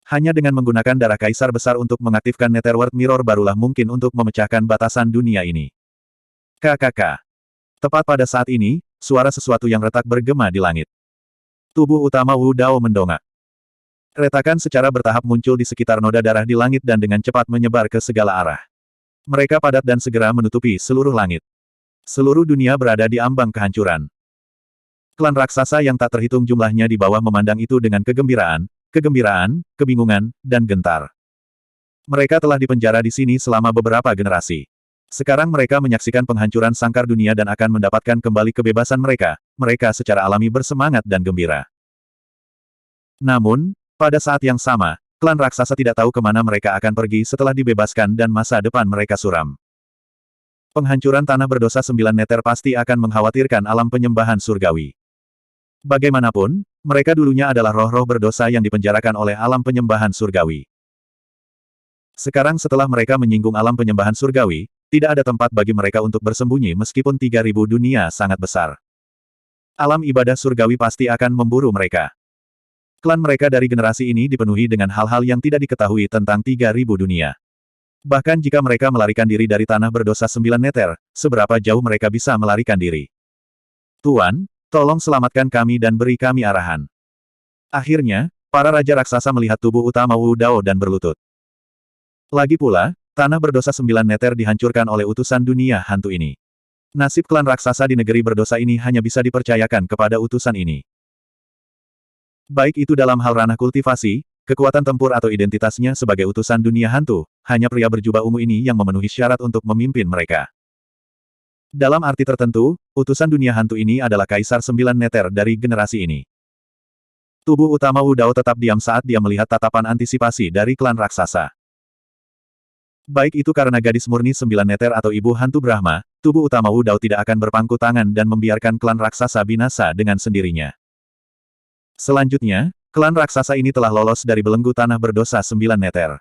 Hanya dengan menggunakan darah kaisar besar untuk mengaktifkan Netherworld Mirror barulah mungkin untuk memecahkan batasan dunia ini. KKK. Tepat pada saat ini, suara sesuatu yang retak bergema di langit. Tubuh utama Wu Dao mendongak. Retakan secara bertahap muncul di sekitar noda darah di langit dan dengan cepat menyebar ke segala arah. Mereka padat dan segera menutupi seluruh langit. Seluruh dunia berada di ambang kehancuran. Klan raksasa yang tak terhitung jumlahnya di bawah memandang itu dengan kegembiraan, kebingungan, dan gentar. Mereka telah dipenjara di sini selama beberapa generasi. Sekarang mereka menyaksikan penghancuran sangkar dunia dan akan mendapatkan kembali kebebasan mereka. Mereka secara alami bersemangat dan gembira. Namun, pada saat yang sama, klan raksasa tidak tahu kemana mereka akan pergi setelah dibebaskan dan masa depan mereka suram. Penghancuran tanah berdosa 9 neter pasti akan mengkhawatirkan alam penyembahan surgawi. Bagaimanapun, mereka dulunya adalah roh-roh berdosa yang dipenjarakan oleh alam penyembahan surgawi. Sekarang setelah mereka menyinggung alam penyembahan surgawi, tidak ada tempat bagi mereka untuk bersembunyi meskipun 3.000 dunia sangat besar. Alam ibadah surgawi pasti akan memburu mereka. Klan mereka dari generasi ini dipenuhi dengan hal-hal yang tidak diketahui tentang 3.000 dunia. Bahkan jika mereka melarikan diri dari tanah berdosa 9 neter, seberapa jauh mereka bisa melarikan diri? Tuan, tolong selamatkan kami dan beri kami arahan. Akhirnya, para raja raksasa melihat tubuh utama Wu Dao dan berlutut. Lagi pula, tanah berdosa 9 neter dihancurkan oleh utusan dunia hantu ini. Nasib klan raksasa di negeri berdosa ini hanya bisa dipercayakan kepada utusan ini. Baik itu dalam hal ranah kultivasi, kekuatan tempur atau identitasnya sebagai utusan dunia hantu, hanya pria berjubah ungu ini yang memenuhi syarat untuk memimpin mereka. Dalam arti tertentu, utusan dunia hantu ini adalah kaisar 9 neter dari generasi ini. Tubuh utama Wu Dao tetap diam saat dia melihat tatapan antisipasi dari klan raksasa. Baik itu karena gadis murni 9 neter atau ibu hantu Brahma, tubuh utama Wu Dao tidak akan berpangku tangan dan membiarkan klan raksasa binasa dengan sendirinya. Selanjutnya, klan raksasa ini telah lolos dari belenggu tanah berdosa 9 neter.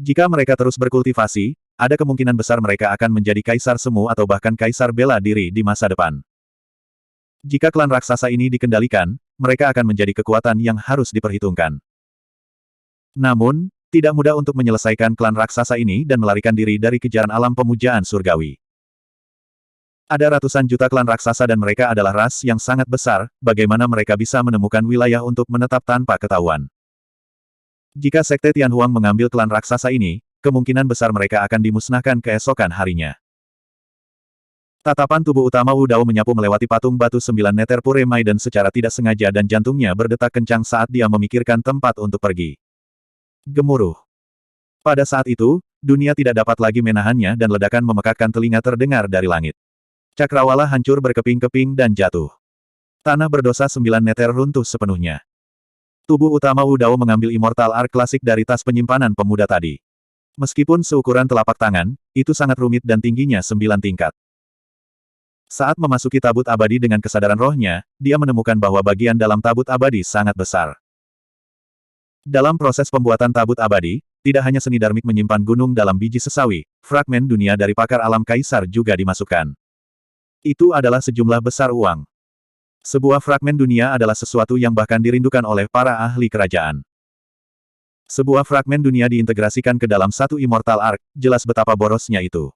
Jika mereka terus berkultivasi, ada kemungkinan besar mereka akan menjadi kaisar semu atau bahkan kaisar bela diri di masa depan. Jika klan raksasa ini dikendalikan, mereka akan menjadi kekuatan yang harus diperhitungkan. Namun, tidak mudah untuk menyelesaikan klan raksasa ini dan melarikan diri dari kejaran alam pemujaan surgawi. Ada ratusan juta klan raksasa dan mereka adalah ras yang sangat besar, bagaimana mereka bisa menemukan wilayah untuk menetap tanpa ketahuan. Jika Sekte Tianhuang mengambil klan raksasa ini, kemungkinan besar mereka akan dimusnahkan keesokan harinya. Tatapan tubuh utama Wu Dao menyapu melewati patung batu 9 neter Pure Maiden secara tidak sengaja dan jantungnya berdetak kencang saat dia memikirkan tempat untuk pergi. Gemuruh. Pada saat itu, dunia tidak dapat lagi menahannya dan ledakan memekakkan telinga terdengar dari langit. Cakrawala hancur berkeping-keping dan jatuh. Tanah berdosa 9 neter runtuh sepenuhnya. Tubuh utama Wu Dao mengambil Immortal Arc klasik dari tas penyimpanan pemuda tadi. Meskipun seukuran telapak tangan, itu sangat rumit dan tingginya 9 tingkat. Saat memasuki tabut abadi dengan kesadaran rohnya, dia menemukan bahwa bagian dalam tabut abadi sangat besar. Dalam proses pembuatan tabut abadi, tidak hanya seni darmik menyimpan gunung dalam biji sesawi, fragmen dunia dari pakar alam kaisar juga dimasukkan. Itu adalah sejumlah besar uang. Sebuah fragmen dunia adalah sesuatu yang bahkan dirindukan oleh para ahli kerajaan. Sebuah fragmen dunia diintegrasikan ke dalam satu Immortal Arc, jelas betapa borosnya itu.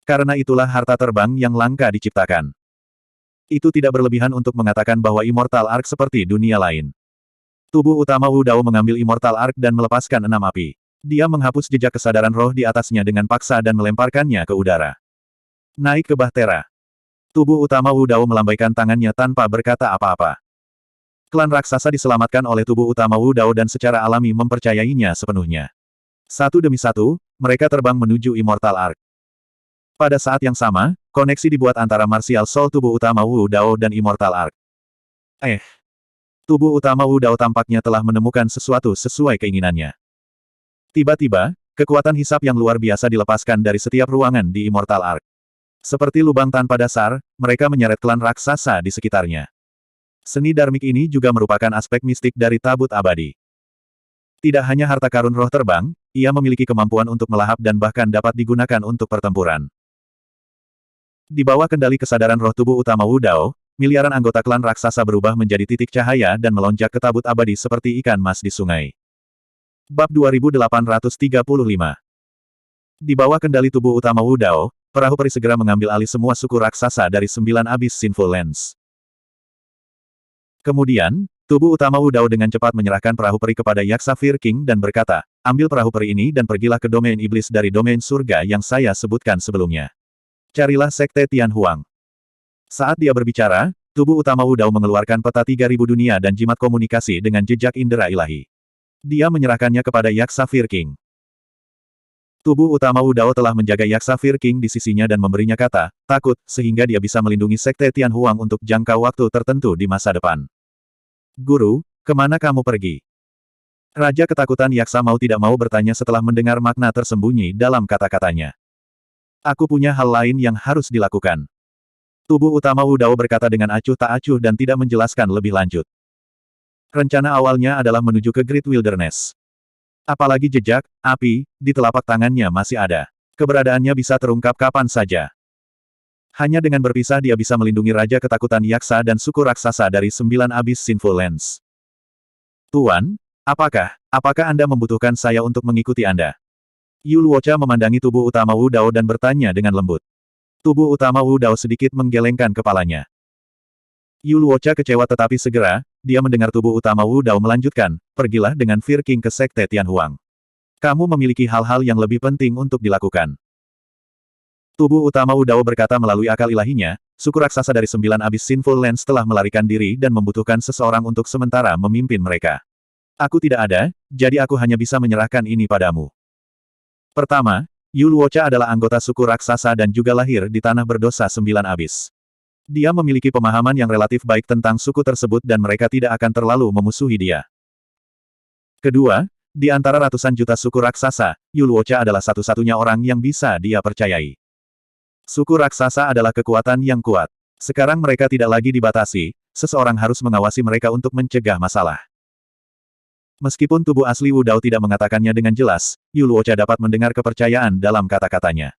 Karena itulah harta terbang yang langka diciptakan. Itu tidak berlebihan untuk mengatakan bahwa Immortal Arc seperti dunia lain. Tubuh utama Wu Dao mengambil Immortal Arc dan melepaskan 6 api. Dia menghapus jejak kesadaran roh di atasnya dengan paksa dan melemparkannya ke udara. Naik ke Bahtera. Tubuh utama Wu Dao melambaikan tangannya tanpa berkata apa-apa. Klan raksasa diselamatkan oleh tubuh utama Wu Dao dan secara alami mempercayainya sepenuhnya. Satu demi satu, mereka terbang menuju Immortal Arc. Pada saat yang sama, koneksi dibuat antara Martial Soul tubuh utama Wu Dao dan Immortal Arc. Tubuh utama Wu Dao tampaknya telah menemukan sesuatu sesuai keinginannya. Tiba-tiba, kekuatan hisap yang luar biasa dilepaskan dari setiap ruangan di Immortal Arc. Seperti lubang tanpa dasar, mereka menyeret klan raksasa di sekitarnya. Seni darmik ini juga merupakan aspek mistik dari tabut abadi. Tidak hanya harta karun roh terbang, ia memiliki kemampuan untuk melahap dan bahkan dapat digunakan untuk pertempuran. Di bawah kendali kesadaran roh tubuh utama Wu Dao, miliaran anggota klan raksasa berubah menjadi titik cahaya dan melonjak ke tabut abadi seperti ikan mas di sungai. Bab 2835. Di bawah kendali tubuh utama Wu Dao, perahu peri segera mengambil alih semua suku raksasa dari 9 abis Sinful Lands. Kemudian, tubuh utama Wu Dao dengan cepat menyerahkan perahu peri kepada Yaksa Fire King dan berkata, ambil perahu peri ini dan pergilah ke domain iblis dari domain surga yang saya sebutkan sebelumnya. Carilah Sekte Tianhuang. Saat dia berbicara, tubuh utama Wu Dao mengeluarkan peta 3000 dunia dan jimat komunikasi dengan jejak indera ilahi. Dia menyerahkannya kepada Yaksa Fire King. Tubuh utama Wu Dao telah menjaga Yaksa Fire King di sisinya dan memberinya kata, takut, sehingga dia bisa melindungi Sekte Tianhuang untuk jangka waktu tertentu di masa depan. Guru, kemana kamu pergi? Raja ketakutan Yaksa mau tidak mau bertanya setelah mendengar makna tersembunyi dalam kata-katanya. Aku punya hal lain yang harus dilakukan. Tubuh utama Wu Dao berkata dengan acuh tak acuh dan tidak menjelaskan lebih lanjut. Rencana awalnya adalah menuju ke Great Wilderness. Apalagi jejak, api, di telapak tangannya masih ada. Keberadaannya bisa terungkap kapan saja. Hanya dengan berpisah dia bisa melindungi Raja Ketakutan Yaksa dan suku raksasa dari 9 abis Sinful Lands. Tuan, apakah Anda membutuhkan saya untuk mengikuti Anda? Yu Luocha memandangi tubuh utama Wu Dao dan bertanya dengan lembut. Tubuh utama Wu Dao sedikit menggelengkan kepalanya. Yu Luocha kecewa tetapi segera, dia mendengar tubuh utama Wu Dao melanjutkan, pergilah dengan Fire King ke Sekte Tianhuang. Kamu memiliki hal-hal yang lebih penting untuk dilakukan. Tubuh utama Wu Dao berkata melalui akal ilahinya, suku raksasa dari 9 abis Sinful Lands telah melarikan diri dan membutuhkan seseorang untuk sementara memimpin mereka. Aku tidak ada, jadi aku hanya bisa menyerahkan ini padamu. Pertama, Yu Luocha adalah anggota suku raksasa dan juga lahir di tanah berdosa 9 abis. Dia memiliki pemahaman yang relatif baik tentang suku tersebut dan mereka tidak akan terlalu memusuhi dia. Kedua, Di antara ratusan juta suku raksasa, Yu Luocha adalah satu-satunya orang yang bisa dia percayai. Suku raksasa adalah kekuatan yang kuat. Sekarang mereka tidak lagi dibatasi, seseorang harus mengawasi mereka untuk mencegah masalah. Meskipun tubuh asli Wu Dao tidak mengatakannya dengan jelas, Yu Luocha dapat mendengar kepercayaan dalam kata-katanya.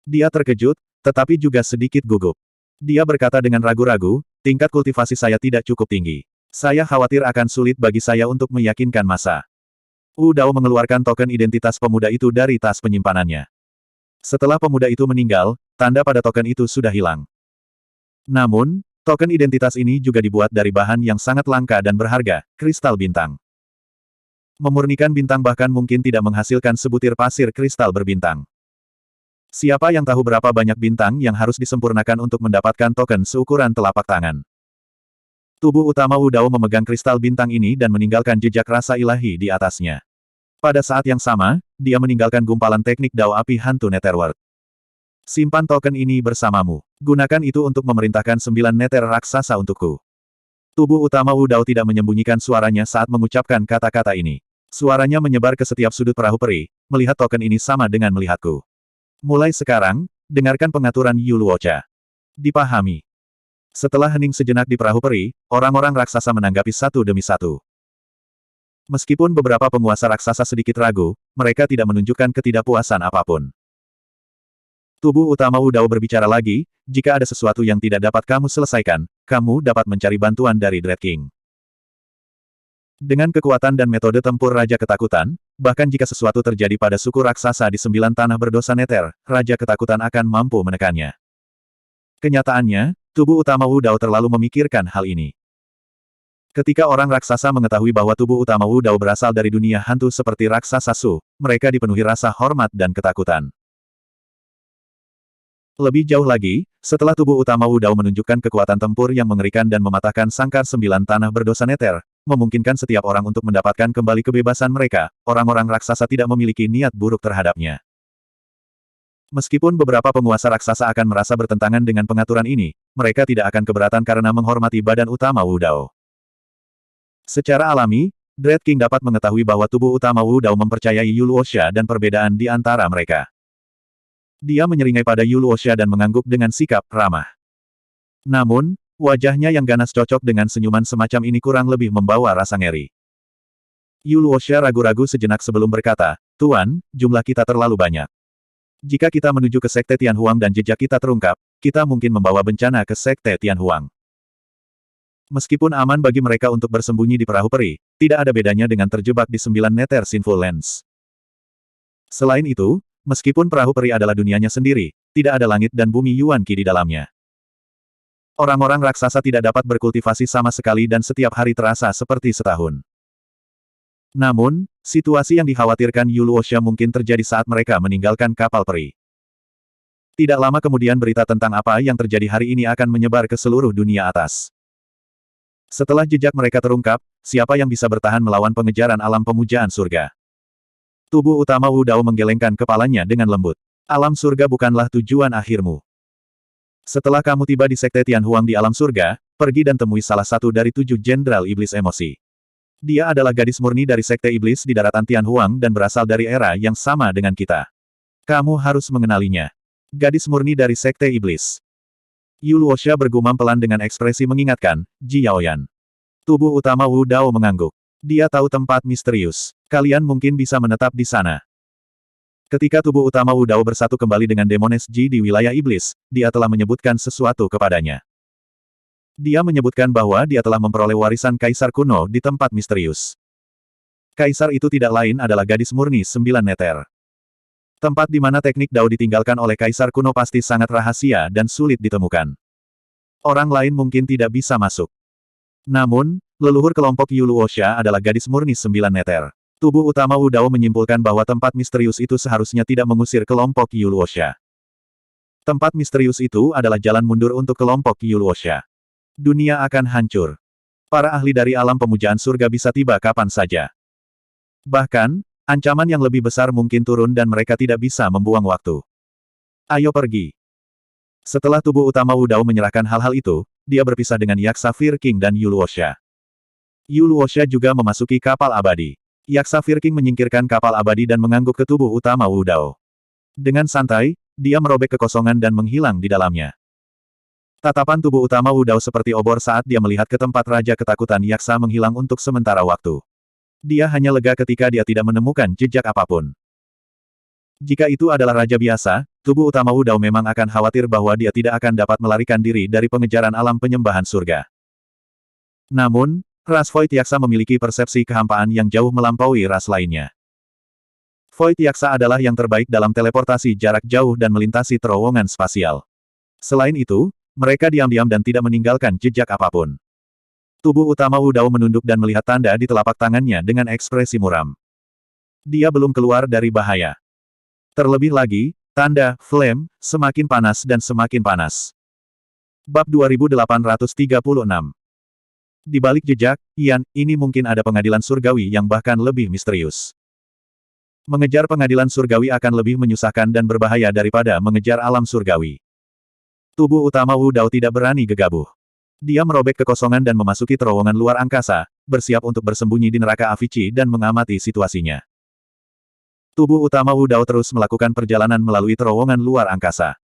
Dia terkejut, tetapi juga sedikit gugup. Dia berkata dengan ragu-ragu, tingkat kultivasi saya tidak cukup tinggi. Saya khawatir akan sulit bagi saya untuk meyakinkan massa. Wu Dao mengeluarkan token identitas pemuda itu dari tas penyimpanannya. Setelah pemuda itu meninggal, tanda pada token itu sudah hilang. Namun, token identitas ini juga dibuat dari bahan yang sangat langka dan berharga, kristal bintang. Memurnikan bintang bahkan mungkin tidak menghasilkan sebutir pasir kristal berbintang. Siapa yang tahu berapa banyak bintang yang harus disempurnakan untuk mendapatkan token seukuran telapak tangan? Tubuh utama Wu Dao memegang kristal bintang ini dan meninggalkan jejak rasa ilahi di atasnya. Pada saat yang sama, dia meninggalkan gumpalan teknik Dao Api Hantu Netherworld. Simpan token ini bersamamu. Gunakan itu untuk memerintahkan 9 neter raksasa untukku. Tubuh utama Wu Dao tidak menyembunyikan suaranya saat mengucapkan kata-kata ini. Suaranya menyebar ke setiap sudut perahu peri, melihat token ini sama dengan melihatku. Mulai sekarang, dengarkan pengaturan Yu Luocha. Dipahami. Setelah hening sejenak di perahu peri, orang-orang raksasa menanggapi satu demi satu. Meskipun beberapa penguasa raksasa sedikit ragu, mereka tidak menunjukkan ketidakpuasan apapun. Tubuh utama Wu Dao berbicara lagi, jika ada sesuatu yang tidak dapat kamu selesaikan, kamu dapat mencari bantuan dari Dread King. Dengan kekuatan dan metode tempur Raja Ketakutan, bahkan jika sesuatu terjadi pada suku raksasa di 9 tanah berdosa neter, Raja Ketakutan akan mampu menekannya. Kenyataannya, tubuh utama Wu Dao terlalu memikirkan hal ini. Ketika orang raksasa mengetahui bahwa tubuh utama Wu Dao berasal dari dunia hantu seperti raksasa Su, mereka dipenuhi rasa hormat dan ketakutan. Lebih jauh lagi, setelah tubuh utama Wu Dao menunjukkan kekuatan tempur yang mengerikan dan mematahkan sangkar 9 tanah berdosa neter, memungkinkan setiap orang untuk mendapatkan kembali kebebasan mereka, orang-orang raksasa tidak memiliki niat buruk terhadapnya. Meskipun beberapa penguasa raksasa akan merasa bertentangan dengan pengaturan ini, mereka tidak akan keberatan karena menghormati badan utama Wu Dao. Secara alami, Dread King dapat mengetahui bahwa tubuh utama Wu Dao mempercayai Yu Luocha dan perbedaan di antara mereka. Dia menyeringai pada Yu Luocha dan mengangguk dengan sikap ramah. Namun, wajahnya yang ganas cocok dengan senyuman semacam ini kurang lebih membawa rasa ngeri. Yu Luocha ragu-ragu sejenak sebelum berkata, "Tuan, jumlah kita terlalu banyak. Jika kita menuju ke Sekte Tianhuang dan jejak kita terungkap, kita mungkin membawa bencana ke Sekte Tianhuang." Meskipun aman bagi mereka untuk bersembunyi di perahu peri, tidak ada bedanya dengan terjebak di 9 neter Sinful Lens. Selain itu, meskipun perahu peri adalah dunianya sendiri, tidak ada langit dan bumi Yuan Qi di dalamnya. Orang-orang raksasa tidak dapat berkultivasi sama sekali dan setiap hari terasa seperti setahun. Namun, situasi yang dikhawatirkan Yu Luocha mungkin terjadi saat mereka meninggalkan kapal peri. Tidak lama kemudian berita tentang apa yang terjadi hari ini akan menyebar ke seluruh dunia atas. Setelah jejak mereka terungkap, siapa yang bisa bertahan melawan pengejaran alam pemujaan surga? Tubuh utama Wu Dao menggelengkan kepalanya dengan lembut. Alam surga bukanlah tujuan akhirmu. Setelah kamu tiba di Sekte Tianhuang di alam surga, pergi dan temui salah satu dari 7 jenderal iblis emosi. Dia adalah gadis murni dari Sekte Iblis di daratan Tianhuang dan berasal dari era yang sama dengan kita. Kamu harus mengenalinya. Gadis murni dari Sekte Iblis. Yu Luocha bergumam pelan dengan ekspresi mengingatkan, Ji Yaoyan. Tubuh utama Wu Dao mengangguk. Dia tahu tempat misterius. Kalian mungkin bisa menetap di sana. Ketika tubuh utama Wu Dao bersatu kembali dengan Demones Ji di wilayah iblis, dia telah menyebutkan sesuatu kepadanya. Dia menyebutkan bahwa dia telah memperoleh warisan Kaisar kuno di tempat misterius. Kaisar itu tidak lain adalah gadis murni 9 neter. Tempat di mana teknik Dao ditinggalkan oleh Kaisar kuno pasti sangat rahasia dan sulit ditemukan. Orang lain mungkin tidak bisa masuk. Namun, leluhur kelompok Yu Luocha adalah gadis murni 9 neter. Tubuh utama Wu Dao menyimpulkan bahwa tempat misterius itu seharusnya tidak mengusir kelompok Yu Luocha. Tempat misterius itu adalah jalan mundur untuk kelompok Yu Luocha. Dunia akan hancur. Para ahli dari alam pemujaan surga bisa tiba kapan saja. Bahkan, ancaman yang lebih besar mungkin turun dan mereka tidak bisa membuang waktu. Ayo pergi. Setelah tubuh utama Wu Dao menyerahkan hal-hal itu, dia berpisah dengan Yak Sapphire King dan Yu Luocha. Yu Luocha juga memasuki kapal abadi. Yaksa Firking menyingkirkan kapal abadi dan mengangguk ke tubuh utama Wu Dao. Dengan santai, dia merobek kekosongan dan menghilang di dalamnya. Tatapan tubuh utama Wu Dao seperti obor saat dia melihat ke tempat Raja Ketakutan Yaksa menghilang untuk sementara waktu. Dia hanya lega ketika dia tidak menemukan jejak apapun. Jika itu adalah raja biasa, tubuh utama Wu Dao memang akan khawatir bahwa dia tidak akan dapat melarikan diri dari pengejaran alam penyembahan surga. Namun, ras Void Yaksa memiliki persepsi kehampaan yang jauh melampaui ras lainnya. Void Yaksa adalah yang terbaik dalam teleportasi jarak jauh dan melintasi terowongan spasial. Selain itu, mereka diam-diam dan tidak meninggalkan jejak apapun. Tubuh utama Wu Dao menunduk dan melihat tanda di telapak tangannya dengan ekspresi muram. Dia belum keluar dari bahaya. Terlebih lagi, tanda flame semakin panas dan semakin panas. Bab 2836. Di balik jejak, Yan, ini mungkin ada pengadilan surgawi yang bahkan lebih misterius. Mengejar pengadilan surgawi akan lebih menyusahkan dan berbahaya daripada mengejar alam surgawi. Tubuh utama Wu Dao tidak berani gegabah. Dia merobek kekosongan dan memasuki terowongan luar angkasa, bersiap untuk bersembunyi di neraka Avicii dan mengamati situasinya. Tubuh utama Wu Dao terus melakukan perjalanan melalui terowongan luar angkasa.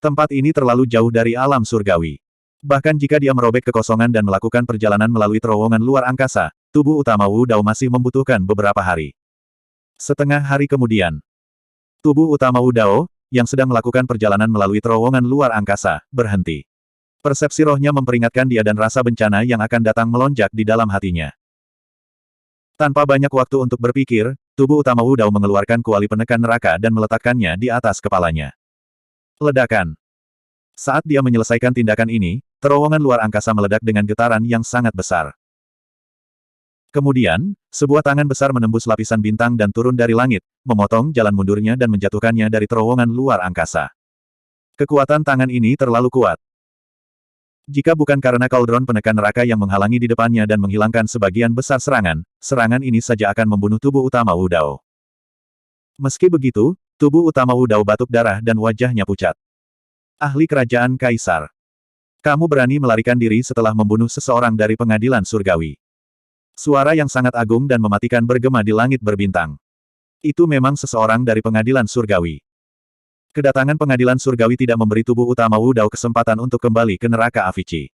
Tempat ini terlalu jauh dari alam surgawi. Bahkan jika dia merobek kekosongan dan melakukan perjalanan melalui terowongan luar angkasa, tubuh utama Wu Dao masih membutuhkan beberapa hari. Setengah hari kemudian, tubuh utama Wu Dao, yang sedang melakukan perjalanan melalui terowongan luar angkasa, berhenti. Persepsi rohnya memperingatkan dia dan rasa bencana yang akan datang melonjak di dalam hatinya. Tanpa banyak waktu untuk berpikir, tubuh utama Wu Dao mengeluarkan kuali penekan neraka dan meletakkannya di atas kepalanya. Ledakan. Saat dia menyelesaikan tindakan ini, terowongan luar angkasa meledak dengan getaran yang sangat besar. Kemudian, sebuah tangan besar menembus lapisan bintang dan turun dari langit, memotong jalan mundurnya dan menjatuhkannya dari terowongan luar angkasa. Kekuatan tangan ini terlalu kuat. Jika bukan karena kaldron penekan neraka yang menghalangi di depannya dan menghilangkan sebagian besar serangan ini saja akan membunuh tubuh utama Wu Dao. Meski begitu, tubuh utama Wu Dao batuk darah dan wajahnya pucat. Ahli kerajaan Kaisar. Kamu berani melarikan diri setelah membunuh seseorang dari pengadilan surgawi. Suara yang sangat agung dan mematikan bergema di langit berbintang. Itu memang seseorang dari pengadilan surgawi. Kedatangan pengadilan surgawi tidak memberi tubuh utama Wu Dao kesempatan untuk kembali ke neraka Avicii.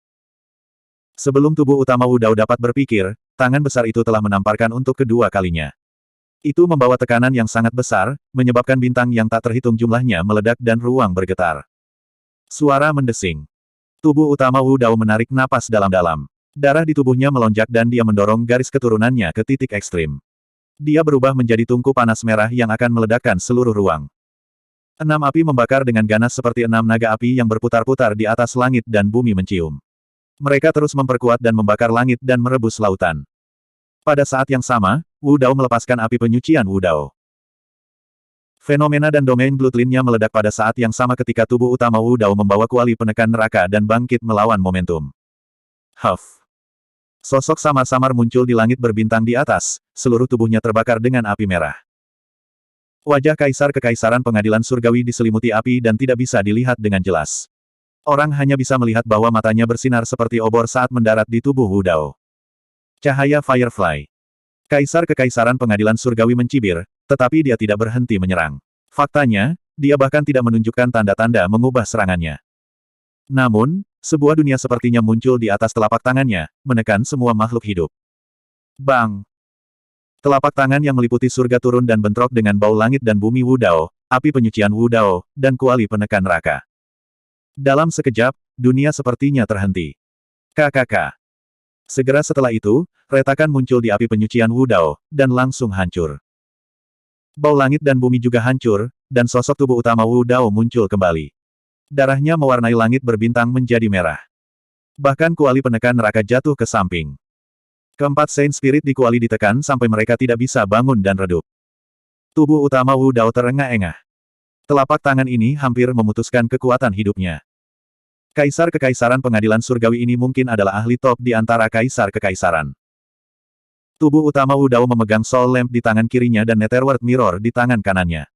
Sebelum tubuh utama Wu Dao dapat berpikir, tangan besar itu telah menamparkan untuk kedua kalinya. Itu membawa tekanan yang sangat besar, menyebabkan bintang yang tak terhitung jumlahnya meledak dan ruang bergetar. Suara mendesing. Tubuh utama Wu Dao menarik napas dalam-dalam. Darah di tubuhnya melonjak dan dia mendorong garis keturunannya ke titik ekstrim. Dia berubah menjadi tungku panas merah yang akan meledakkan seluruh ruang. 6 api membakar dengan ganas seperti 6 naga api yang berputar-putar di atas langit dan bumi mencium. Mereka terus memperkuat dan membakar langit dan merebus lautan. Pada saat yang sama, Wu Dao melepaskan api penyucian Wu Dao. Fenomena dan domain bloodline-nya meledak pada saat yang sama ketika tubuh utama Wu Dao membawa kuali penekan neraka dan bangkit melawan momentum. Huff. Sosok samar-samar muncul di langit berbintang di atas, seluruh tubuhnya terbakar dengan api merah. Wajah Kaisar Kekaisaran Pengadilan Surgawi diselimuti api dan tidak bisa dilihat dengan jelas. Orang hanya bisa melihat bahwa matanya bersinar seperti obor saat mendarat di tubuh Wu Dao. Cahaya Firefly. Kaisar Kekaisaran Pengadilan Surgawi mencibir, tetapi dia tidak berhenti menyerang. Faktanya, dia bahkan tidak menunjukkan tanda-tanda mengubah serangannya. Namun, sebuah dunia sepertinya muncul di atas telapak tangannya, menekan semua makhluk hidup. Bang! Telapak tangan yang meliputi surga turun dan bentrok dengan bau langit dan bumi Wu Dao, api penyucian Wu Dao, dan kuali penekan neraka. Dalam sekejap, dunia sepertinya terhenti. KKK. Segera setelah itu, retakan muncul di api penyucian Wu Dao, dan langsung hancur. Bau langit dan bumi juga hancur, dan sosok tubuh utama Wu Dao muncul kembali. Darahnya mewarnai langit berbintang menjadi merah. Bahkan kuali penekan neraka jatuh ke samping. Keempat Saint Spirit di kuali ditekan sampai mereka tidak bisa bangun dan redup. Tubuh utama Wu Dao terengah-engah. Telapak tangan ini hampir memutuskan kekuatan hidupnya. Kaisar Kekaisaran Pengadilan Surgawi ini mungkin adalah ahli top di antara Kaisar Kekaisaran. Tubuh utama Wu Dao memegang Soul Lamp di tangan kirinya dan Netherworld Mirror di tangan kanannya.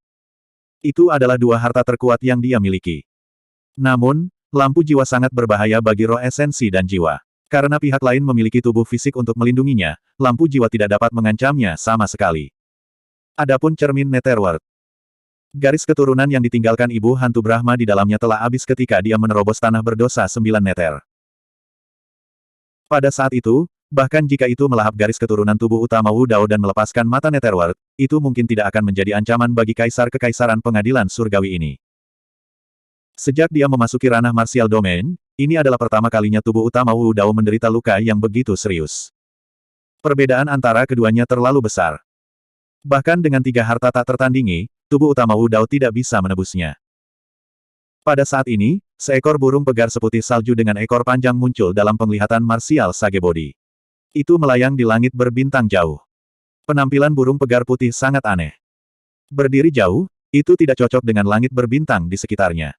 Itu adalah dua harta terkuat yang dia miliki. Namun, lampu jiwa sangat berbahaya bagi roh esensi dan jiwa. Karena pihak lain memiliki tubuh fisik untuk melindunginya, lampu jiwa tidak dapat mengancamnya sama sekali. Adapun cermin Netherworld. Garis keturunan yang ditinggalkan ibu hantu Brahma di dalamnya telah habis ketika dia menerobos tanah berdosa 9 meter. Pada saat itu, bahkan jika itu melahap garis keturunan tubuh utama Wu Dao dan melepaskan mata Netherworld, itu mungkin tidak akan menjadi ancaman bagi Kaisar Kekaisaran Pengadilan Surgawi ini. Sejak dia memasuki ranah Martial Domain, ini adalah pertama kalinya tubuh utama Wu Dao menderita luka yang begitu serius. Perbedaan antara keduanya terlalu besar. Bahkan dengan 3 harta tak tertandingi, tubuh utama Wu Dao tidak bisa menebusnya. Pada saat ini, seekor burung pegar seputih salju dengan ekor panjang muncul dalam penglihatan Martial Sagebody. Itu melayang di langit berbintang jauh. Penampilan burung pegar putih sangat aneh. Berdiri jauh, itu tidak cocok dengan langit berbintang di sekitarnya.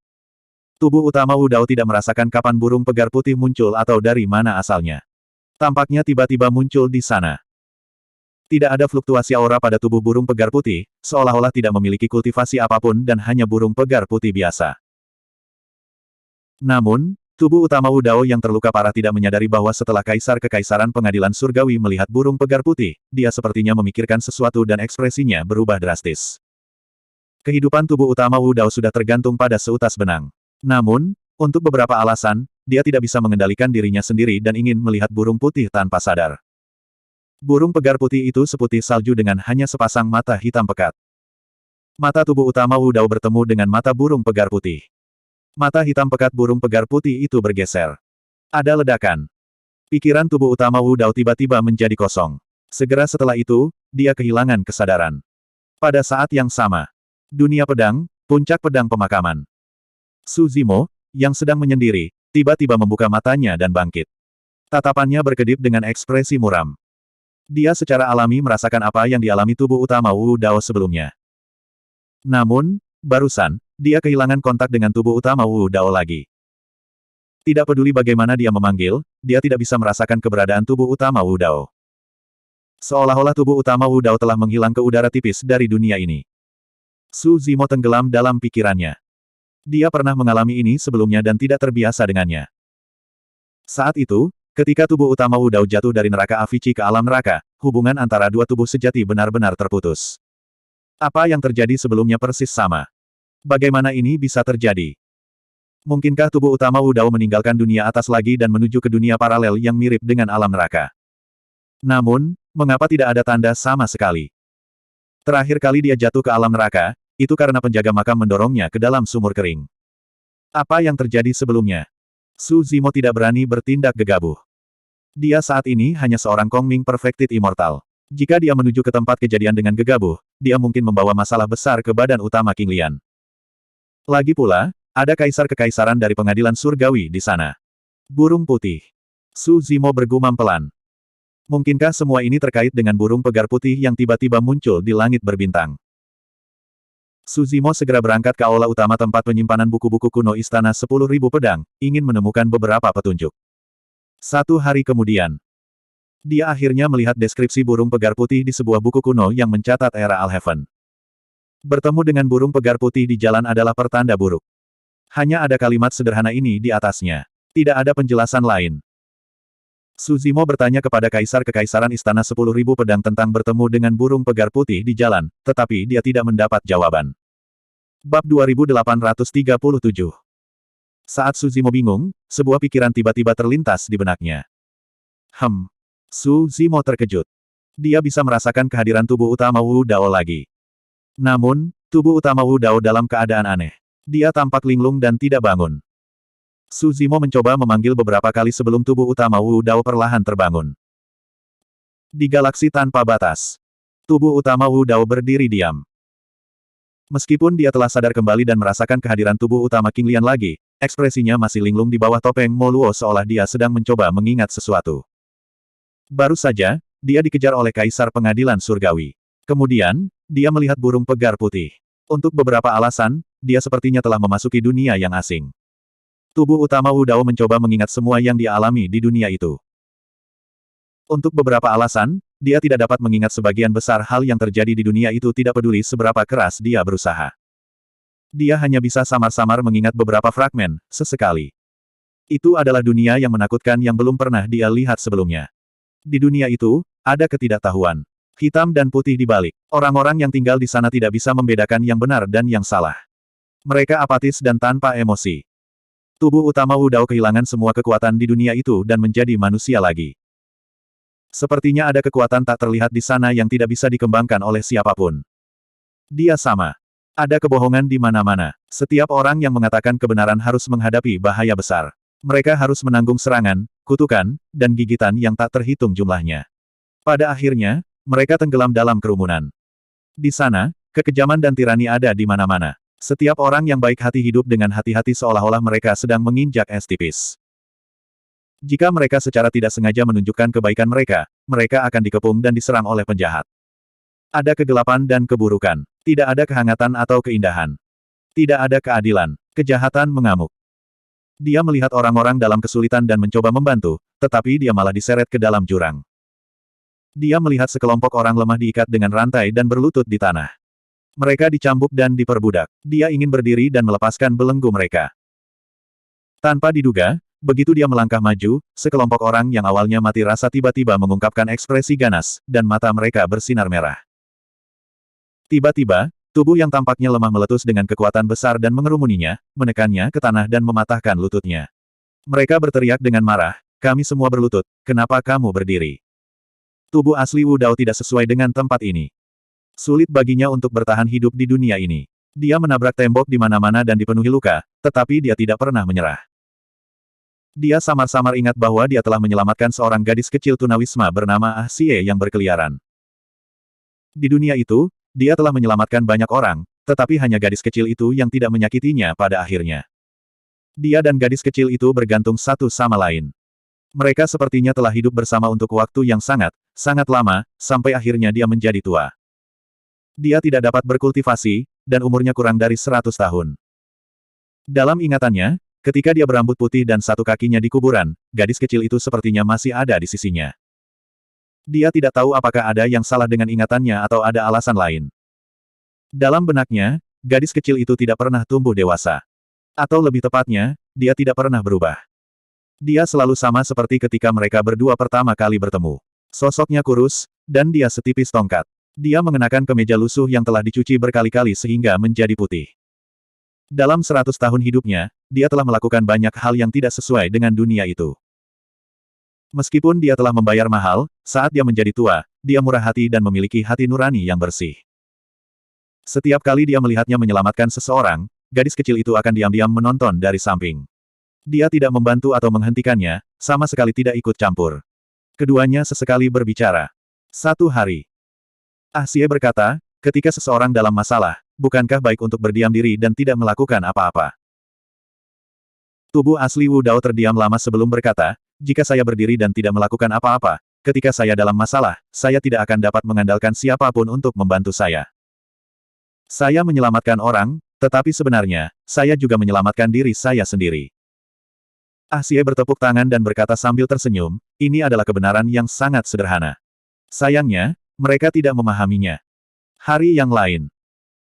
Tubuh utama Wu Dao tidak merasakan kapan burung pegar putih muncul atau dari mana asalnya. Tampaknya tiba-tiba muncul di sana. Tidak ada fluktuasi aura pada tubuh burung pegar putih, seolah-olah tidak memiliki kultivasi apapun dan hanya burung pegar putih biasa. Namun, tubuh utama Wu Dao yang terluka parah tidak menyadari bahwa setelah Kaisar Kekaisaran Pengadilan Surgawi melihat burung pegar putih, dia sepertinya memikirkan sesuatu dan ekspresinya berubah drastis. Kehidupan tubuh utama Wu Dao sudah tergantung pada seutas benang. Namun, untuk beberapa alasan, dia tidak bisa mengendalikan dirinya sendiri dan ingin melihat burung putih tanpa sadar. Burung pegar putih itu seputih salju dengan hanya sepasang mata hitam pekat. Mata tubuh utama Wu Dao bertemu dengan mata burung pegar putih. Mata hitam pekat burung pegar putih itu bergeser. Ada ledakan. Pikiran tubuh utama Wu Dao tiba-tiba menjadi kosong. Segera setelah itu, dia kehilangan kesadaran. Pada saat yang sama, dunia pedang, puncak pedang pemakaman. Su Zimo, yang sedang menyendiri, tiba-tiba membuka matanya dan bangkit. Tatapannya berkedip dengan ekspresi muram. Dia secara alami merasakan apa yang dialami tubuh utama Wu Dao sebelumnya. Namun, barusan, dia kehilangan kontak dengan tubuh utama Wu Dao lagi. Tidak peduli bagaimana dia memanggil, dia tidak bisa merasakan keberadaan tubuh utama Wu Dao. Seolah-olah tubuh utama Wu Dao telah menghilang ke udara tipis dari dunia ini. Su Zimo tenggelam dalam pikirannya. Dia pernah mengalami ini sebelumnya dan tidak terbiasa dengannya. Saat itu, ketika tubuh utama Wu Dao jatuh dari neraka Avici ke alam neraka, hubungan antara dua tubuh sejati benar-benar terputus. Apa yang terjadi sebelumnya persis sama. Bagaimana ini bisa terjadi? Mungkinkah tubuh utama Wu Dao meninggalkan dunia atas lagi dan menuju ke dunia paralel yang mirip dengan alam neraka? Namun, mengapa tidak ada tanda sama sekali? Terakhir kali dia jatuh ke alam neraka, itu karena penjaga makam mendorongnya ke dalam sumur kering. Apa yang terjadi sebelumnya? Su Zimo tidak berani bertindak gegabah. Dia saat ini hanya seorang Kongming Perfected Immortal. Jika dia menuju ke tempat kejadian dengan gegabah, dia mungkin membawa masalah besar ke badan utama King Lian. Lagi pula, ada Kaisar Kekaisaran dari Pengadilan Surgawi di sana. Burung putih. Su Zimo bergumam pelan. Mungkinkah semua ini terkait dengan burung pegar putih yang tiba-tiba muncul di langit berbintang? Su Zimo segera berangkat ke aula utama tempat penyimpanan buku-buku kuno Istana 10.000 Pedang, ingin menemukan beberapa petunjuk. 1 hari kemudian, dia akhirnya melihat deskripsi burung pegar putih di sebuah buku kuno yang mencatat era Alhaven. Bertemu dengan burung pegar putih di jalan adalah pertanda buruk. Hanya ada kalimat sederhana ini di atasnya. Tidak ada penjelasan lain. Su Zimo bertanya kepada Kaisar Kekaisaran Istana 10.000 Pedang tentang bertemu dengan burung pegar putih di jalan, tetapi dia tidak mendapat jawaban. Bab 2837. Saat Su Zimo bingung, sebuah pikiran tiba-tiba terlintas di benaknya. Su Zimo terkejut. Dia bisa merasakan kehadiran tubuh utama Wu Dao lagi. Namun, tubuh utama Wu Dao dalam keadaan aneh. Dia tampak linglung dan tidak bangun. Su Zimo mencoba memanggil beberapa kali sebelum tubuh utama Wu Dao perlahan terbangun. Di galaksi tanpa batas, tubuh utama Wu Dao berdiri diam. Meskipun dia telah sadar kembali dan merasakan kehadiran tubuh utama King Lian lagi, ekspresinya masih linglung di bawah topeng Mo Luo seolah dia sedang mencoba mengingat sesuatu. Baru saja, dia dikejar oleh Kaisar Pengadilan Surgawi. Kemudian, dia melihat burung pegar putih. Untuk beberapa alasan, dia sepertinya telah memasuki dunia yang asing. Tubuh utama Wu Dao mencoba mengingat semua yang dia alami di dunia itu. Untuk beberapa alasan, dia tidak dapat mengingat sebagian besar hal yang terjadi di dunia itu tidak peduli seberapa keras dia berusaha. Dia hanya bisa samar-samar mengingat beberapa fragmen, sesekali. Itu adalah dunia yang menakutkan yang belum pernah dia lihat sebelumnya. Di dunia itu, ada ketidaktahuan. Hitam dan putih di balik. Orang-orang yang tinggal di sana tidak bisa membedakan yang benar dan yang salah. Mereka apatis dan tanpa emosi. Tubuh utama Wu Dao kehilangan semua kekuatan di dunia itu dan menjadi manusia lagi. Sepertinya ada kekuatan tak terlihat di sana yang tidak bisa dikembangkan oleh siapapun. Dia sama. Ada kebohongan di mana-mana. Setiap orang yang mengatakan kebenaran harus menghadapi bahaya besar. Mereka harus menanggung serangan, kutukan, dan gigitan yang tak terhitung jumlahnya. Pada akhirnya, mereka tenggelam dalam kerumunan. Di sana, kekejaman dan tirani ada di mana-mana. Setiap orang yang baik hati hidup dengan hati-hati seolah-olah mereka sedang menginjak es tipis. Jika mereka secara tidak sengaja menunjukkan kebaikan mereka, mereka akan dikepung dan diserang oleh penjahat. Ada kegelapan dan keburukan. Tidak ada kehangatan atau keindahan. Tidak ada keadilan. Kejahatan mengamuk. Dia melihat orang-orang dalam kesulitan dan mencoba membantu, tetapi dia malah diseret ke dalam jurang. Dia melihat sekelompok orang lemah diikat dengan rantai dan berlutut di tanah. Mereka dicambuk dan diperbudak. Dia ingin berdiri dan melepaskan belenggu mereka. Tanpa diduga, begitu dia melangkah maju, sekelompok orang yang awalnya mati rasa tiba-tiba mengungkapkan ekspresi ganas, dan mata mereka bersinar merah. Tiba-tiba, tubuh yang tampaknya lemah meletus dengan kekuatan besar dan mengerumuninya, menekannya ke tanah dan mematahkan lututnya. Mereka berteriak dengan marah, "Kami semua berlutut, kenapa kamu berdiri?" Tubuh asli Wu Dao tidak sesuai dengan tempat ini. Sulit baginya untuk bertahan hidup di dunia ini. Dia menabrak tembok di mana-mana dan dipenuhi luka, tetapi dia tidak pernah menyerah. Dia samar-samar ingat bahwa dia telah menyelamatkan seorang gadis kecil tunawisma bernama Ah Xie yang berkeliaran. Di dunia itu, dia telah menyelamatkan banyak orang, tetapi hanya gadis kecil itu yang tidak menyakitinya pada akhirnya. Dia dan gadis kecil itu bergantung satu sama lain. Mereka sepertinya telah hidup bersama untuk waktu yang sangat, sangat lama, sampai akhirnya dia menjadi tua. Dia tidak dapat berkultivasi, dan umurnya kurang dari 100 tahun. Dalam ingatannya, ketika dia berambut putih dan satu kakinya di kuburan, gadis kecil itu sepertinya masih ada di sisinya. Dia tidak tahu apakah ada yang salah dengan ingatannya atau ada alasan lain. Dalam benaknya, gadis kecil itu tidak pernah tumbuh dewasa. Atau lebih tepatnya, dia tidak pernah berubah. Dia selalu sama seperti ketika mereka berdua pertama kali bertemu. Sosoknya kurus, dan dia setipis tongkat. Dia mengenakan kemeja lusuh yang telah dicuci berkali-kali sehingga menjadi putih. Dalam 100 tahun hidupnya, dia telah melakukan banyak hal yang tidak sesuai dengan dunia itu. Meskipun dia telah membayar mahal, saat dia menjadi tua, dia murah hati dan memiliki hati nurani yang bersih. Setiap kali dia melihatnya menyelamatkan seseorang, gadis kecil itu akan diam-diam menonton dari samping. Dia tidak membantu atau menghentikannya, sama sekali tidak ikut campur. Keduanya sesekali berbicara. Satu hari, Ah Xie berkata, ketika seseorang dalam masalah, bukankah baik untuk berdiam diri dan tidak melakukan apa-apa? Tubuh asli Wu Dao terdiam lama sebelum berkata, jika saya berdiri dan tidak melakukan apa-apa, ketika saya dalam masalah, saya tidak akan dapat mengandalkan siapapun untuk membantu saya. Saya menyelamatkan orang, tetapi sebenarnya, saya juga menyelamatkan diri saya sendiri. Ah Xie bertepuk tangan dan berkata sambil tersenyum, ini adalah kebenaran yang sangat sederhana. Sayangnya, mereka tidak memahaminya. Hari yang lain,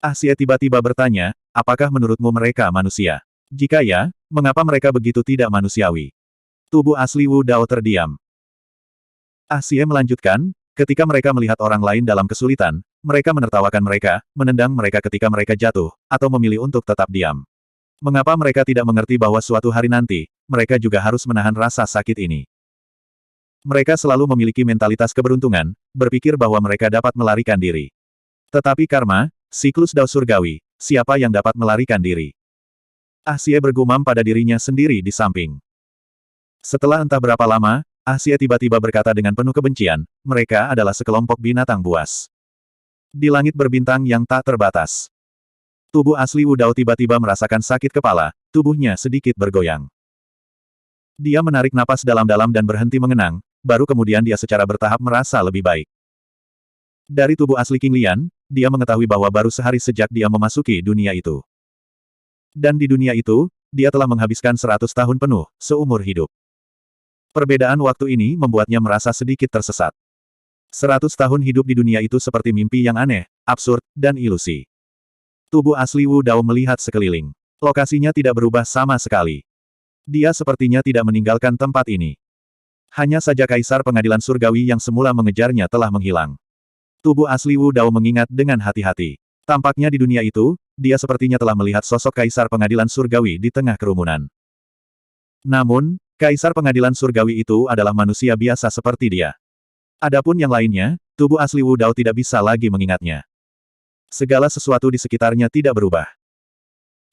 Ah Xie tiba-tiba bertanya, apakah menurutmu mereka manusia? Jika ya, mengapa mereka begitu tidak manusiawi? Tubuh asli Wu Dao terdiam. Ah Xie melanjutkan, ketika mereka melihat orang lain dalam kesulitan, mereka menertawakan mereka, menendang mereka ketika mereka jatuh, atau memilih untuk tetap diam. Mengapa mereka tidak mengerti bahwa suatu hari nanti, mereka juga harus menahan rasa sakit ini? Mereka selalu memiliki mentalitas keberuntungan, berpikir bahwa mereka dapat melarikan diri. Tetapi karma, siklus Dao surgawi, siapa yang dapat melarikan diri? Ah Xie bergumam pada dirinya sendiri di samping. Setelah entah berapa lama, Ah Xie tiba-tiba berkata dengan penuh kebencian, mereka adalah sekelompok binatang buas. Di langit berbintang yang tak terbatas. Tubuh asli Wu Dao tiba-tiba merasakan sakit kepala, tubuhnya sedikit bergoyang. Dia menarik napas dalam-dalam dan berhenti mengenang, baru kemudian dia secara bertahap merasa lebih baik. Dari tubuh asli King Lian, dia mengetahui bahwa baru sehari sejak dia memasuki dunia itu. Dan di dunia itu, dia telah menghabiskan 100 tahun penuh, seumur hidup. Perbedaan waktu ini membuatnya merasa sedikit tersesat. 100 tahun hidup di dunia itu seperti mimpi yang aneh, absurd, dan ilusi. Tubuh asli Wu Dao melihat sekeliling. Lokasinya tidak berubah sama sekali. Dia sepertinya tidak meninggalkan tempat ini. Hanya saja Kaisar Pengadilan Surgawi yang semula mengejarnya telah menghilang. Tubuh asli Wu Dao mengingat dengan hati-hati. Tampaknya di dunia itu, dia sepertinya telah melihat sosok Kaisar Pengadilan Surgawi di tengah kerumunan. Namun, Kaisar Pengadilan Surgawi itu adalah manusia biasa seperti dia. Adapun yang lainnya, tubuh asli Wu Dao tidak bisa lagi mengingatnya. Segala sesuatu di sekitarnya tidak berubah.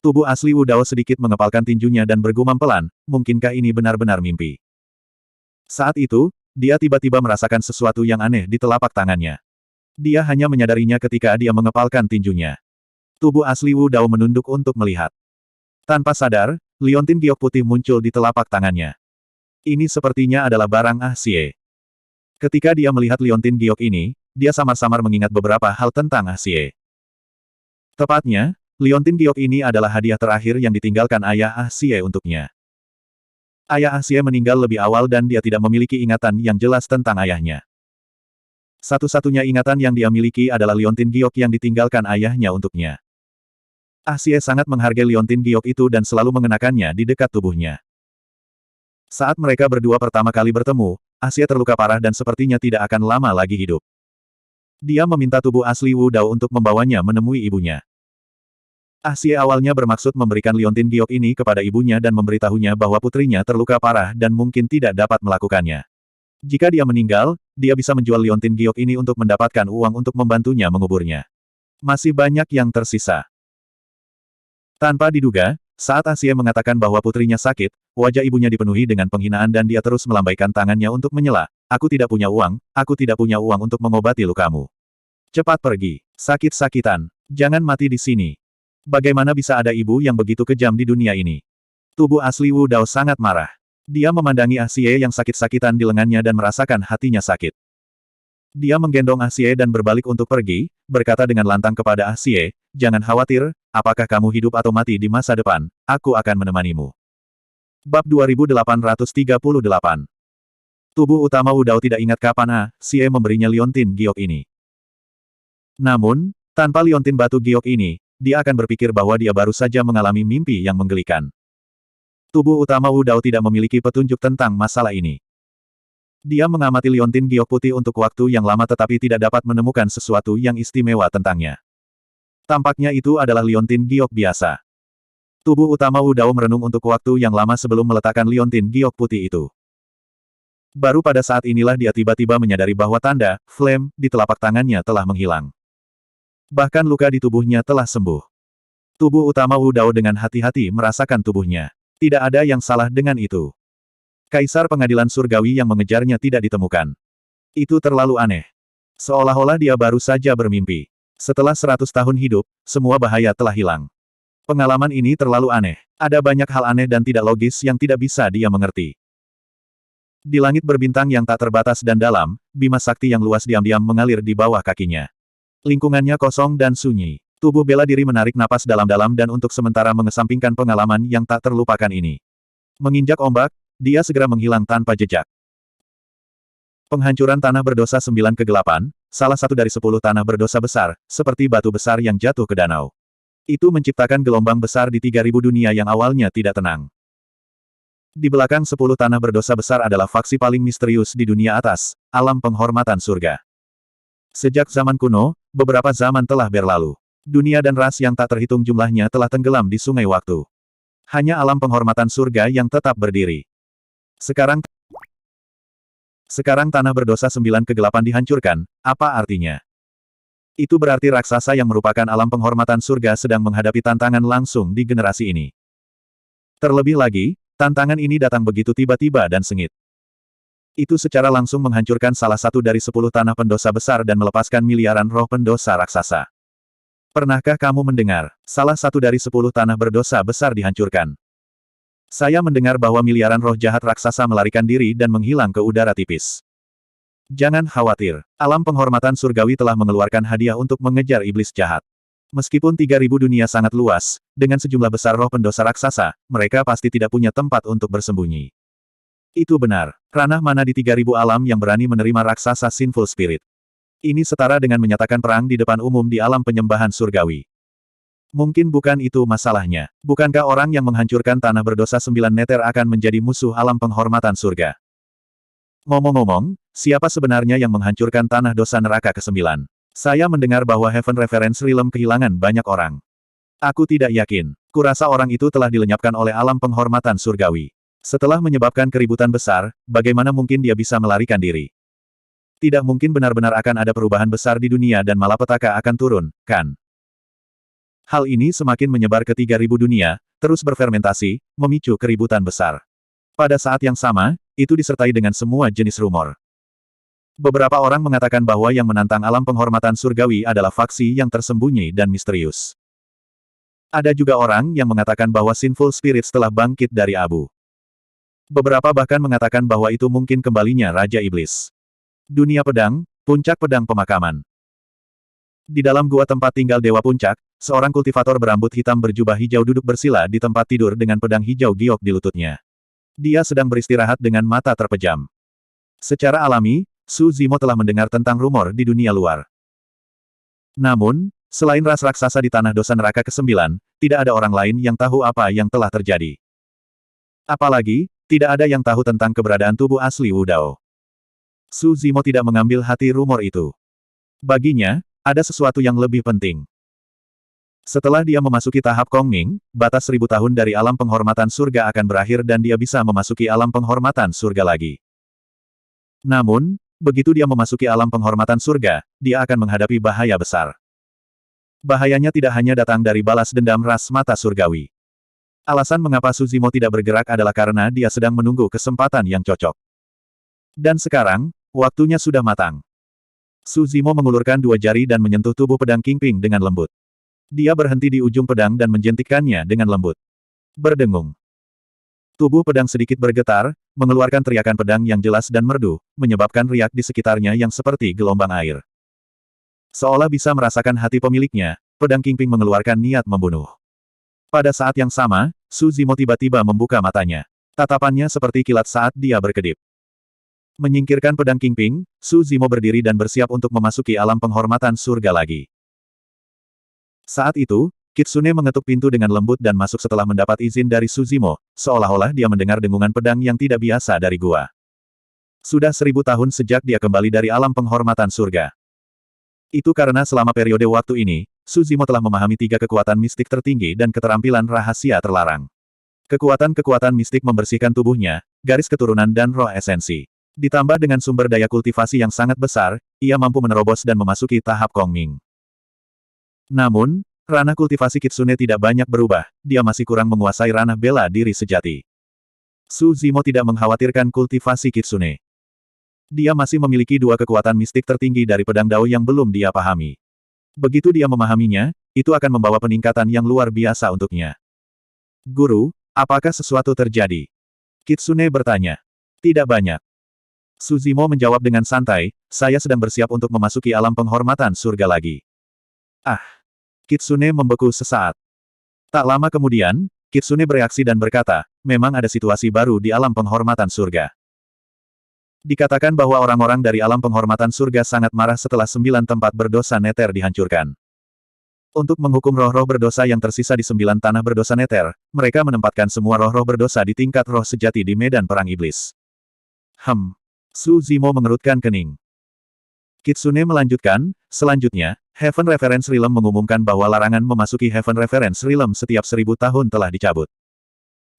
Tubuh asli Wu Dao sedikit mengepalkan tinjunya dan bergumam pelan, mungkinkah ini benar-benar mimpi? Saat itu, dia tiba-tiba merasakan sesuatu yang aneh di telapak tangannya. Dia hanya menyadarinya ketika dia mengepalkan tinjunya. Tubuh asli Wu Dao menunduk untuk melihat. Tanpa sadar, liontin giok putih muncul di telapak tangannya. Ini sepertinya adalah barang Ah Xie. Ketika dia melihat liontin giok ini, dia samar-samar mengingat beberapa hal tentang Ah Xie. Tepatnya, liontin giok ini adalah hadiah terakhir yang ditinggalkan ayah Ah Xie untuknya. Ayah Ah Xie meninggal lebih awal dan dia tidak memiliki ingatan yang jelas tentang ayahnya. Satu-satunya ingatan yang dia miliki adalah liontin giok yang ditinggalkan ayahnya untuknya. Ah Xie sangat menghargai liontin giok itu dan selalu mengenakannya di dekat tubuhnya. Saat mereka berdua pertama kali bertemu, Ah Xie terluka parah dan sepertinya tidak akan lama lagi hidup. Dia meminta tubuh asli Wu Dao untuk membawanya menemui ibunya. Ah Xie awalnya bermaksud memberikan liontin giok ini kepada ibunya dan memberitahunya bahwa putrinya terluka parah dan mungkin tidak dapat melakukannya. Jika dia meninggal, dia bisa menjual liontin giok ini untuk mendapatkan uang untuk membantunya menguburnya. Masih banyak yang tersisa. Tanpa diduga, saat Ah Xie mengatakan bahwa putrinya sakit, wajah ibunya dipenuhi dengan penghinaan dan dia terus melambaikan tangannya untuk menyela. Aku tidak punya uang untuk mengobati lukamu. Cepat pergi. Sakit-sakitan. Jangan mati di sini. Bagaimana bisa ada ibu yang begitu kejam di dunia ini? Tubuh asli Wu Dao sangat marah. Dia memandangi Ah Xie yang sakit-sakitan di lengannya dan merasakan hatinya sakit. Dia menggendong Ah Xie dan berbalik untuk pergi, berkata dengan lantang kepada Ah Xie, jangan khawatir, apakah kamu hidup atau mati di masa depan, aku akan menemanimu. Bab 2838. Tubuh utama Wu Dao tidak ingat kapan Ah Xie memberinya liontin giok ini. Namun, tanpa liontin batu giok ini, dia akan berpikir bahwa dia baru saja mengalami mimpi yang menggelikan. Tubuh utama Wu Dao tidak memiliki petunjuk tentang masalah ini. Dia mengamati liontin giok putih untuk waktu yang lama tetapi tidak dapat menemukan sesuatu yang istimewa tentangnya. Tampaknya itu adalah liontin giok biasa. Tubuh utama Wu Dao merenung untuk waktu yang lama sebelum meletakkan liontin giok putih itu. Baru pada saat inilah dia tiba-tiba menyadari bahwa tanda flame di telapak tangannya telah menghilang. Bahkan luka di tubuhnya telah sembuh. Tubuh utama Wu Dao dengan hati-hati merasakan tubuhnya. Tidak ada yang salah dengan itu. Kaisar Pengadilan Surgawi yang mengejarnya tidak ditemukan. Itu terlalu aneh. Seolah-olah dia baru saja bermimpi. Setelah 100 tahun hidup, semua bahaya telah hilang. Pengalaman ini terlalu aneh. Ada banyak hal aneh dan tidak logis yang tidak bisa dia mengerti. Di langit berbintang yang tak terbatas dan dalam, bima sakti yang luas diam-diam mengalir di bawah kakinya. Lingkungannya kosong dan sunyi. Tubuh bela diri menarik napas dalam-dalam dan untuk sementara mengesampingkan pengalaman yang tak terlupakan ini. Menginjak ombak, dia segera menghilang tanpa jejak. Penghancuran tanah berdosa 9 kegelapan, salah satu dari 10 tanah berdosa besar, seperti batu besar yang jatuh ke danau. Itu menciptakan gelombang besar di 3000 dunia yang awalnya tidak tenang. Di belakang 10 tanah berdosa besar adalah faksi paling misterius di dunia atas, alam penghormatan surga. Sejak zaman kuno, beberapa zaman telah berlalu. Dunia dan ras yang tak terhitung jumlahnya telah tenggelam di sungai waktu. Hanya alam penghormatan surga yang tetap berdiri. Sekarang tanah berdosa 9 kegelapan dihancurkan, apa artinya? Itu berarti raksasa yang merupakan alam penghormatan surga sedang menghadapi tantangan langsung di generasi ini. Terlebih lagi, tantangan ini datang begitu tiba-tiba dan sengit. Itu secara langsung menghancurkan salah satu dari 10 tanah pendosa besar dan melepaskan miliaran roh pendosa raksasa. Pernahkah kamu mendengar, salah satu dari 10 tanah berdosa besar dihancurkan? Saya mendengar bahwa miliaran roh jahat raksasa melarikan diri dan menghilang ke udara tipis. Jangan khawatir, alam penghormatan surgawi telah mengeluarkan hadiah untuk mengejar iblis jahat. Meskipun 3000 dunia sangat luas, dengan sejumlah besar roh pendosa raksasa, mereka pasti tidak punya tempat untuk bersembunyi. Itu benar, ranah mana di 3000 alam yang berani menerima raksasa sinful spirit. Ini setara dengan menyatakan perang di depan umum di alam penyembahan surgawi. Mungkin bukan itu masalahnya. Bukankah orang yang menghancurkan tanah berdosa 9 neter akan menjadi musuh alam penghormatan surga? Ngomong-ngomong, siapa sebenarnya yang menghancurkan tanah dosa neraka ke-9? Saya mendengar bahwa Heaven Reference Realm kehilangan banyak orang. Aku tidak yakin. Kurasa orang itu telah dilenyapkan oleh alam penghormatan surgawi. Setelah menyebabkan keributan besar, bagaimana mungkin dia bisa melarikan diri? Tidak mungkin benar-benar akan ada perubahan besar di dunia dan malapetaka akan turun, kan? Hal ini semakin menyebar ke 3.000 dunia, terus berfermentasi, memicu keributan besar. Pada saat yang sama, itu disertai dengan semua jenis rumor. Beberapa orang mengatakan bahwa yang menantang alam penghormatan surgawi adalah faksi yang tersembunyi dan misterius. Ada juga orang yang mengatakan bahwa Sinful Spirits telah bangkit dari abu. Beberapa bahkan mengatakan bahwa itu mungkin kembalinya Raja Iblis. Dunia pedang, puncak pedang pemakaman. Di dalam gua tempat tinggal Dewa Puncak, seorang kultivator berambut hitam berjubah hijau duduk bersila di tempat tidur dengan pedang hijau giok di lututnya. Dia sedang beristirahat dengan mata terpejam. Secara alami, Su Zimo telah mendengar tentang rumor di dunia luar. Namun, selain ras raksasa di tanah dosa neraka ke-9, tidak ada orang lain yang tahu apa yang telah terjadi. Apalagi, tidak ada yang tahu tentang keberadaan tubuh asli Wu Dao. Su Zimo tidak mengambil hati rumor itu. Baginya, ada sesuatu yang lebih penting. Setelah dia memasuki tahap Kongming, batas 1000 tahun dari alam penghormatan surga akan berakhir dan dia bisa memasuki alam penghormatan surga lagi. Namun, begitu dia memasuki alam penghormatan surga, dia akan menghadapi bahaya besar. Bahayanya tidak hanya datang dari balas dendam ras mata surgawi. Alasan mengapa Su Zimo tidak bergerak adalah karena dia sedang menunggu kesempatan yang cocok. Dan sekarang, waktunya sudah matang. Su Zimo mengulurkan 2 jari dan menyentuh tubuh pedang Kingping dengan lembut. Dia berhenti di ujung pedang dan menjentikkannya dengan lembut. Berdengung. Tubuh pedang sedikit bergetar, mengeluarkan teriakan pedang yang jelas dan merdu, menyebabkan riak di sekitarnya yang seperti gelombang air. Seolah bisa merasakan hati pemiliknya, pedang Kingping mengeluarkan niat membunuh. Pada saat yang sama, Su Zimo tiba-tiba membuka matanya. Tatapannya seperti kilat saat dia berkedip. Menyingkirkan pedang Kingping, Su Zimo berdiri dan bersiap untuk memasuki alam penghormatan surga lagi. Saat itu, Kitsune mengetuk pintu dengan lembut dan masuk setelah mendapat izin dari Su Zimo, seolah-olah dia mendengar dengungan pedang yang tidak biasa dari gua. Sudah 1000 tahun sejak dia kembali dari alam penghormatan surga. Itu karena selama periode waktu ini, Su Zimo telah memahami 3 kekuatan mistik tertinggi dan keterampilan rahasia terlarang. Kekuatan-kekuatan mistik membersihkan tubuhnya, garis keturunan dan roh esensi. Ditambah dengan sumber daya kultivasi yang sangat besar, ia mampu menerobos dan memasuki tahap Kongming. Namun, ranah kultivasi Kitsune tidak banyak berubah, dia masih kurang menguasai ranah bela diri sejati. Su Zimo tidak mengkhawatirkan kultivasi Kitsune. Dia masih memiliki 2 kekuatan mistik tertinggi dari pedang Dao yang belum dia pahami. Begitu dia memahaminya, itu akan membawa peningkatan yang luar biasa untuknya. Guru, apakah sesuatu terjadi? Kitsune bertanya. Tidak banyak. Su Zimo menjawab dengan santai, saya sedang bersiap untuk memasuki alam penghormatan surga lagi. Ah! Kitsune membeku sesaat. Tak lama kemudian, Kitsune bereaksi dan berkata, memang ada situasi baru di alam penghormatan surga. Dikatakan bahwa orang-orang dari alam penghormatan surga sangat marah setelah 9 tempat berdosa neter dihancurkan. Untuk menghukum roh-roh berdosa yang tersisa di 9 tanah berdosa neter, mereka menempatkan semua roh-roh berdosa di tingkat roh sejati di medan perang iblis. Su Zimo mengerutkan kening. Kitsune melanjutkan, selanjutnya, Heaven Reference Realm mengumumkan bahwa larangan memasuki Heaven Reference Realm setiap 1000 tahun telah dicabut.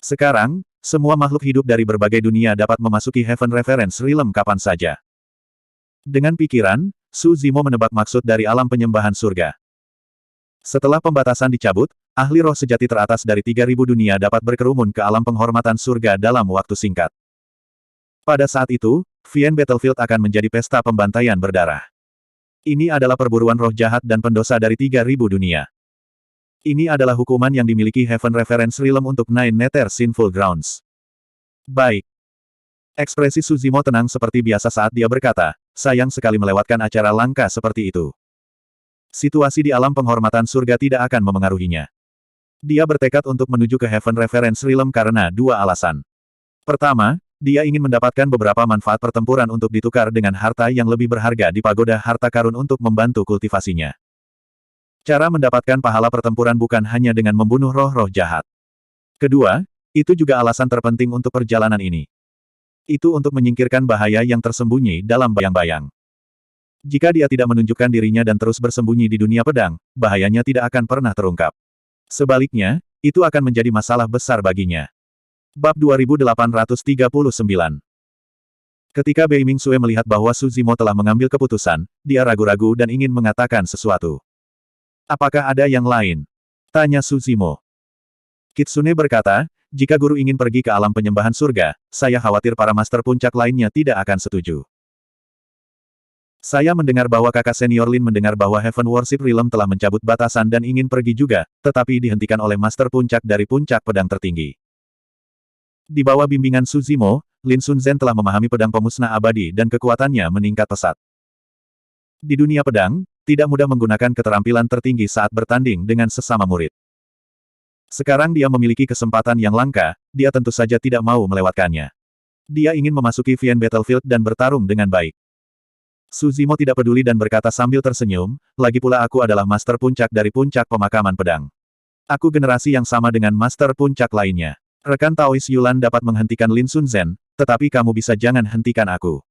Sekarang, semua makhluk hidup dari berbagai dunia dapat memasuki Heaven Reference Realm kapan saja. Dengan pikiran, Su Zimo menebak maksud dari alam penyembahan surga. Setelah pembatasan dicabut, ahli roh sejati teratas dari 3000 dunia dapat berkerumun ke alam penghormatan surga dalam waktu singkat. Pada saat itu, Vien Battlefield akan menjadi pesta pembantaian berdarah. Ini adalah perburuan roh jahat dan pendosa dari 3000 dunia. Ini adalah hukuman yang dimiliki Heaven Reference Realm untuk Nine Nether Sinful Grounds. Baik. Ekspresi Su Zimo tenang seperti biasa saat dia berkata, sayang sekali melewatkan acara langka seperti itu. Situasi di alam penghormatan surga tidak akan memengaruhinya. Dia bertekad untuk menuju ke Heaven Reference Realm karena 2 alasan. Pertama, dia ingin mendapatkan beberapa manfaat pertempuran untuk ditukar dengan harta yang lebih berharga di pagoda harta karun untuk membantu kultivasinya. Cara mendapatkan pahala pertempuran bukan hanya dengan membunuh roh-roh jahat. Kedua, itu juga alasan terpenting untuk perjalanan ini. Itu untuk menyingkirkan bahaya yang tersembunyi dalam bayang-bayang. Jika dia tidak menunjukkan dirinya dan terus bersembunyi di dunia pedang, bahayanya tidak akan pernah terungkap. Sebaliknya, itu akan menjadi masalah besar baginya. Bab 2839. Ketika Bei Mingsue melihat bahwa Su Zimo telah mengambil keputusan, dia ragu-ragu dan ingin mengatakan sesuatu. Apakah ada yang lain? Tanya Su Zimo. Kitsune berkata, jika guru ingin pergi ke alam penyembahan surga, saya khawatir para master puncak lainnya tidak akan setuju. Saya mendengar bahwa kakak senior Lin mendengar bahwa Heaven Worship Realm telah mencabut batasan dan ingin pergi juga, tetapi dihentikan oleh master puncak dari puncak pedang tertinggi. Di bawah bimbingan Su Zimo, Lin Sunzen telah memahami pedang pemusnah abadi dan kekuatannya meningkat pesat. Di dunia pedang, tidak mudah menggunakan keterampilan tertinggi saat bertanding dengan sesama murid. Sekarang dia memiliki kesempatan yang langka, dia tentu saja tidak mau melewatkannya. Dia ingin memasuki Vian Battlefield dan bertarung dengan baik. Su Zimo tidak peduli dan berkata sambil tersenyum, lagi pula aku adalah master puncak dari puncak pemakaman pedang. Aku generasi yang sama dengan master puncak lainnya. Rekan Taois Yulan dapat menghentikan Lin Sunzen, tetapi kamu bisa jangan hentikan aku.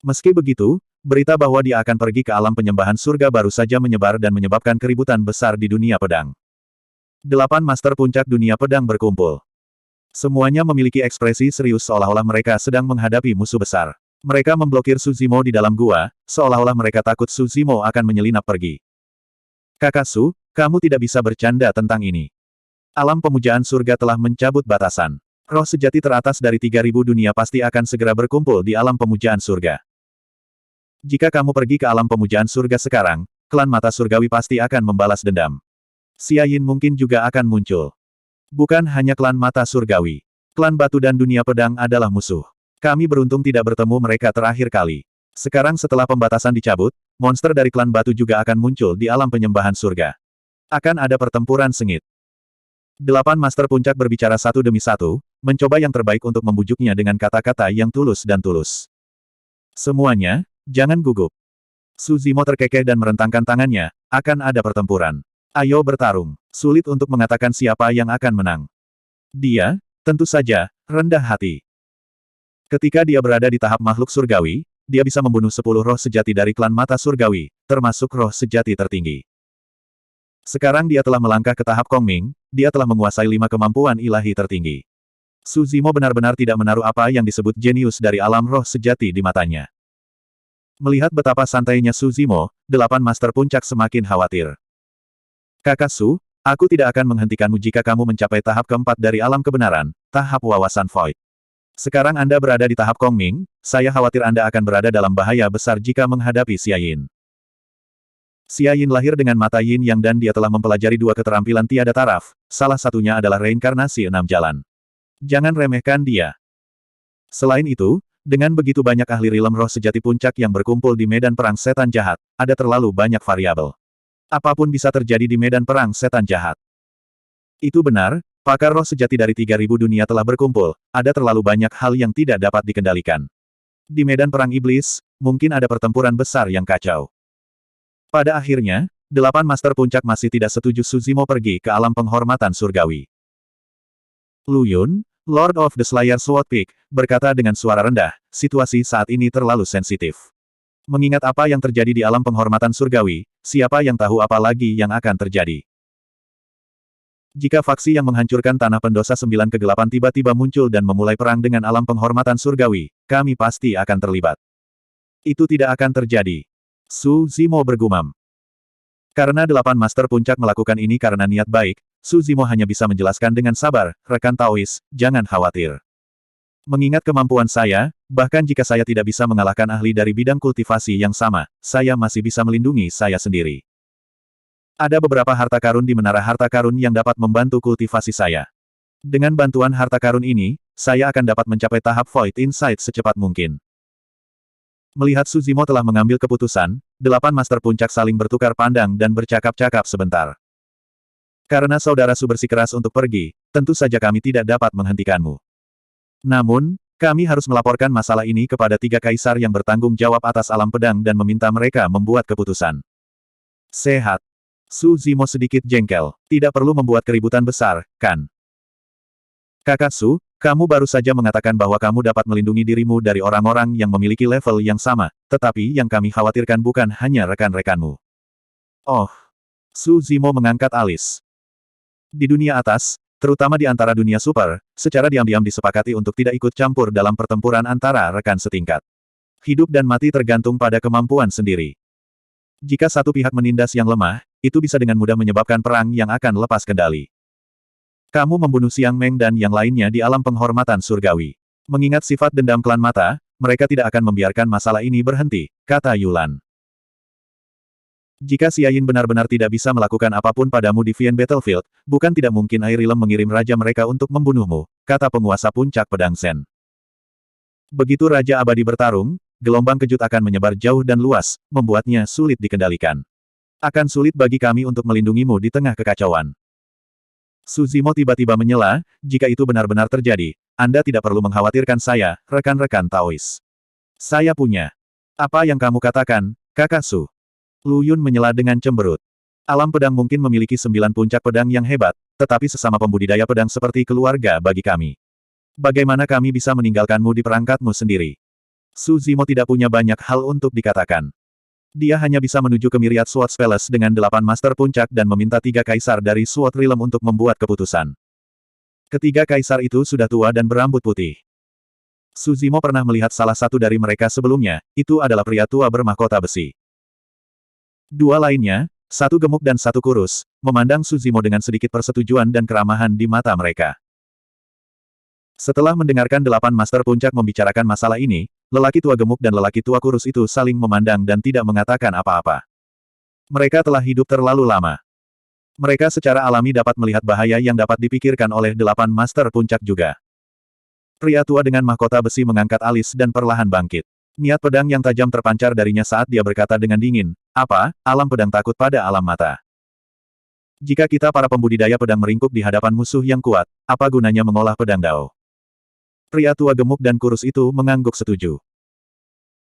Meski begitu, berita bahwa dia akan pergi ke alam penyembahan surga baru saja menyebar dan menyebabkan keributan besar di dunia pedang. 8 master puncak dunia pedang berkumpul. Semuanya memiliki ekspresi serius seolah-olah mereka sedang menghadapi musuh besar. Mereka memblokir Su Zimo di dalam gua, seolah-olah mereka takut Su Zimo akan menyelinap pergi. Kakak Su, kamu tidak bisa bercanda tentang ini. Alam pemujaan surga telah mencabut batasan. Roh sejati teratas dari 3000 dunia pasti akan segera berkumpul di alam pemujaan surga. Jika kamu pergi ke alam pemujaan surga sekarang, klan mata surgawi pasti akan membalas dendam. Xia Yin mungkin juga akan muncul. Bukan hanya klan mata surgawi. Klan batu dan dunia pedang adalah musuh. Kami beruntung tidak bertemu mereka terakhir kali. Sekarang setelah pembatasan dicabut, monster dari klan batu juga akan muncul di alam penyembahan surga. Akan ada pertempuran sengit. 8 master puncak berbicara satu demi satu, mencoba yang terbaik untuk membujuknya dengan kata-kata yang tulus dan tulus. Semuanya, jangan gugup. Su Zimo terkekeh dan merentangkan tangannya, akan ada pertempuran. Ayo bertarung. Sulit untuk mengatakan siapa yang akan menang. Dia, tentu saja, rendah hati. Ketika dia berada di tahap makhluk surgawi, dia bisa membunuh 10 roh sejati dari klan mata surgawi, termasuk roh sejati tertinggi. Sekarang dia telah melangkah ke tahap Kongming, dia telah menguasai 5 kemampuan ilahi tertinggi. Su Zimo benar-benar tidak menaruh apa yang disebut jenius dari alam roh sejati di matanya. Melihat betapa santainya Su Zimo, 8 master puncak semakin khawatir. Kakak Su, aku tidak akan menghentikanmu jika kamu mencapai tahap keempat dari alam kebenaran, tahap wawasan Void. Sekarang Anda berada di tahap Kongming, saya khawatir Anda akan berada dalam bahaya besar jika menghadapi Xia Yin. Xia Yin lahir dengan mata yin yang dan dia telah mempelajari 2 keterampilan tiada taraf, salah satunya adalah reinkarnasi 6 jalan. Jangan remehkan dia. Selain itu, dengan begitu banyak ahli rilem roh sejati puncak yang berkumpul di medan perang setan jahat, ada terlalu banyak variabel. Apapun bisa terjadi di medan perang setan jahat. Itu benar, pakar roh sejati dari 3000 dunia telah berkumpul, ada terlalu banyak hal yang tidak dapat dikendalikan. Di medan perang iblis, mungkin ada pertempuran besar yang kacau. Pada akhirnya, 8 master puncak masih tidak setuju Su Zimo pergi ke alam penghormatan surgawi. Lu Yun, Lord of the Slayer Sword Peak, berkata dengan suara rendah, situasi saat ini terlalu sensitif. Mengingat apa yang terjadi di alam penghormatan surgawi, siapa yang tahu apa lagi yang akan terjadi. Jika faksi yang menghancurkan tanah pendosa 9 kegelapan tiba-tiba muncul dan memulai perang dengan alam penghormatan surgawi, kami pasti akan terlibat. Itu tidak akan terjadi. Su Zimo bergumam. Karena 8 master puncak melakukan ini karena niat baik, Su Zimo hanya bisa menjelaskan dengan sabar, rekan Taois, jangan khawatir. Mengingat kemampuan saya, bahkan jika saya tidak bisa mengalahkan ahli dari bidang kultivasi yang sama, saya masih bisa melindungi saya sendiri. Ada beberapa harta karun di menara harta karun yang dapat membantu kultivasi saya. Dengan bantuan harta karun ini, saya akan dapat mencapai tahap Void Insight secepat mungkin. Melihat Su Zimo telah mengambil keputusan, 8 master puncak saling bertukar pandang dan bercakap-cakap sebentar. Karena saudara Su bersikeras untuk pergi, tentu saja kami tidak dapat menghentikanmu. Namun, kami harus melaporkan masalah ini kepada 3 kaisar yang bertanggung jawab atas alam pedang dan meminta mereka membuat keputusan. Sehat. Su Zimo sedikit jengkel. Tidak perlu membuat keributan besar, kan? Kakak Su, kamu baru saja mengatakan bahwa kamu dapat melindungi dirimu dari orang-orang yang memiliki level yang sama, tetapi yang kami khawatirkan bukan hanya rekan-rekanmu. Oh. Su Zimo mengangkat alis. Di dunia atas, terutama di antara dunia super, secara diam-diam disepakati untuk tidak ikut campur dalam pertempuran antara rekan setingkat. Hidup dan mati tergantung pada kemampuan sendiri. Jika satu pihak menindas yang lemah, itu bisa dengan mudah menyebabkan perang yang akan lepas kendali. Kamu membunuh Xiang Meng dan yang lainnya di alam penghormatan surgawi. Mengingat sifat dendam klan mata, mereka tidak akan membiarkan masalah ini berhenti, kata Yulan. Jika Xia Yin benar-benar tidak bisa melakukan apapun padamu di Vian Battlefield, bukan tidak mungkin Air Realm mengirim raja mereka untuk membunuhmu, kata penguasa puncak pedang Zen. Begitu Raja Abadi bertarung, gelombang kejut akan menyebar jauh dan luas, membuatnya sulit dikendalikan. Akan sulit bagi kami untuk melindungimu di tengah kekacauan. Su Zimo tiba-tiba menyela, jika itu benar-benar terjadi, Anda tidak perlu mengkhawatirkan saya, rekan-rekan Taois. Saya punya. Apa yang kamu katakan, Kakak Su? Lu Yun menyela dengan cemberut. Alam pedang mungkin memiliki 9 puncak pedang yang hebat, tetapi sesama pembudidaya pedang seperti keluarga bagi kami. Bagaimana kami bisa meninggalkanmu di perangkatmu sendiri? Su Zimo tidak punya banyak hal untuk dikatakan. Dia hanya bisa menuju ke Myriad Swords Palace dengan 8 master puncak dan meminta 3 kaisar dari Sword Realm untuk membuat keputusan. Ketiga kaisar itu sudah tua dan berambut putih. Su Zimo pernah melihat salah satu dari mereka sebelumnya, itu adalah pria tua bermahkota besi. Dua lainnya, satu gemuk dan satu kurus, memandang Su Zimo dengan sedikit persetujuan dan keramahan di mata mereka. Setelah mendengarkan 8 master puncak membicarakan masalah ini, lelaki tua gemuk dan lelaki tua kurus itu saling memandang dan tidak mengatakan apa-apa. Mereka telah hidup terlalu lama. Mereka secara alami dapat melihat bahaya yang dapat dipikirkan oleh 8 master puncak juga. Pria tua dengan mahkota besi mengangkat alis dan perlahan bangkit. Niat pedang yang tajam terpancar darinya saat dia berkata dengan dingin, "Apa, alam pedang takut pada alam mata? Jika kita para pembudidaya pedang meringkuk di hadapan musuh yang kuat, apa gunanya mengolah pedang Dao?" Pria tua gemuk dan kurus itu mengangguk setuju.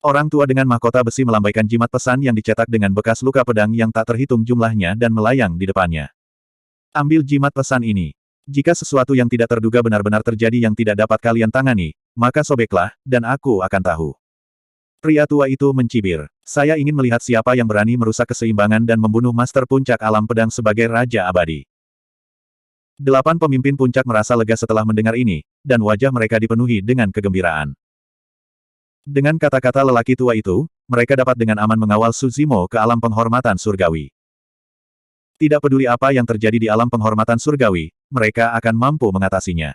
Orang tua dengan mahkota besi melambaikan jimat pesan yang dicetak dengan bekas luka pedang yang tak terhitung jumlahnya dan melayang di depannya. Ambil jimat pesan ini. Jika sesuatu yang tidak terduga benar-benar terjadi yang tidak dapat kalian tangani, maka sobeklah, dan aku akan tahu. Pria tua itu mencibir. Saya ingin melihat siapa yang berani merusak keseimbangan dan membunuh Master Puncak Alam Pedang sebagai Raja Abadi. 8 pemimpin puncak merasa lega setelah mendengar ini, dan wajah mereka dipenuhi dengan kegembiraan. Dengan kata-kata lelaki tua itu, mereka dapat dengan aman mengawal Su Zimo ke alam penghormatan surgawi. Tidak peduli apa yang terjadi di alam penghormatan surgawi, mereka akan mampu mengatasinya.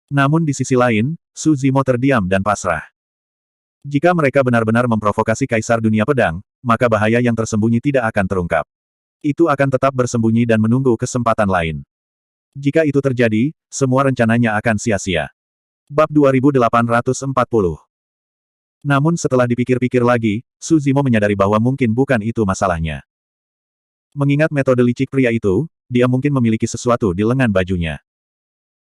Namun di sisi lain, Su Zimo terdiam dan pasrah. Jika mereka benar-benar memprovokasi Kaisar Dunia Pedang, maka bahaya yang tersembunyi tidak akan terungkap. Itu akan tetap bersembunyi dan menunggu kesempatan lain. Jika itu terjadi, semua rencananya akan sia-sia. Bab 2840. Namun setelah dipikir-pikir lagi, Su Zimo menyadari bahwa mungkin bukan itu masalahnya. Mengingat metode licik pria itu, dia mungkin memiliki sesuatu di lengan bajunya.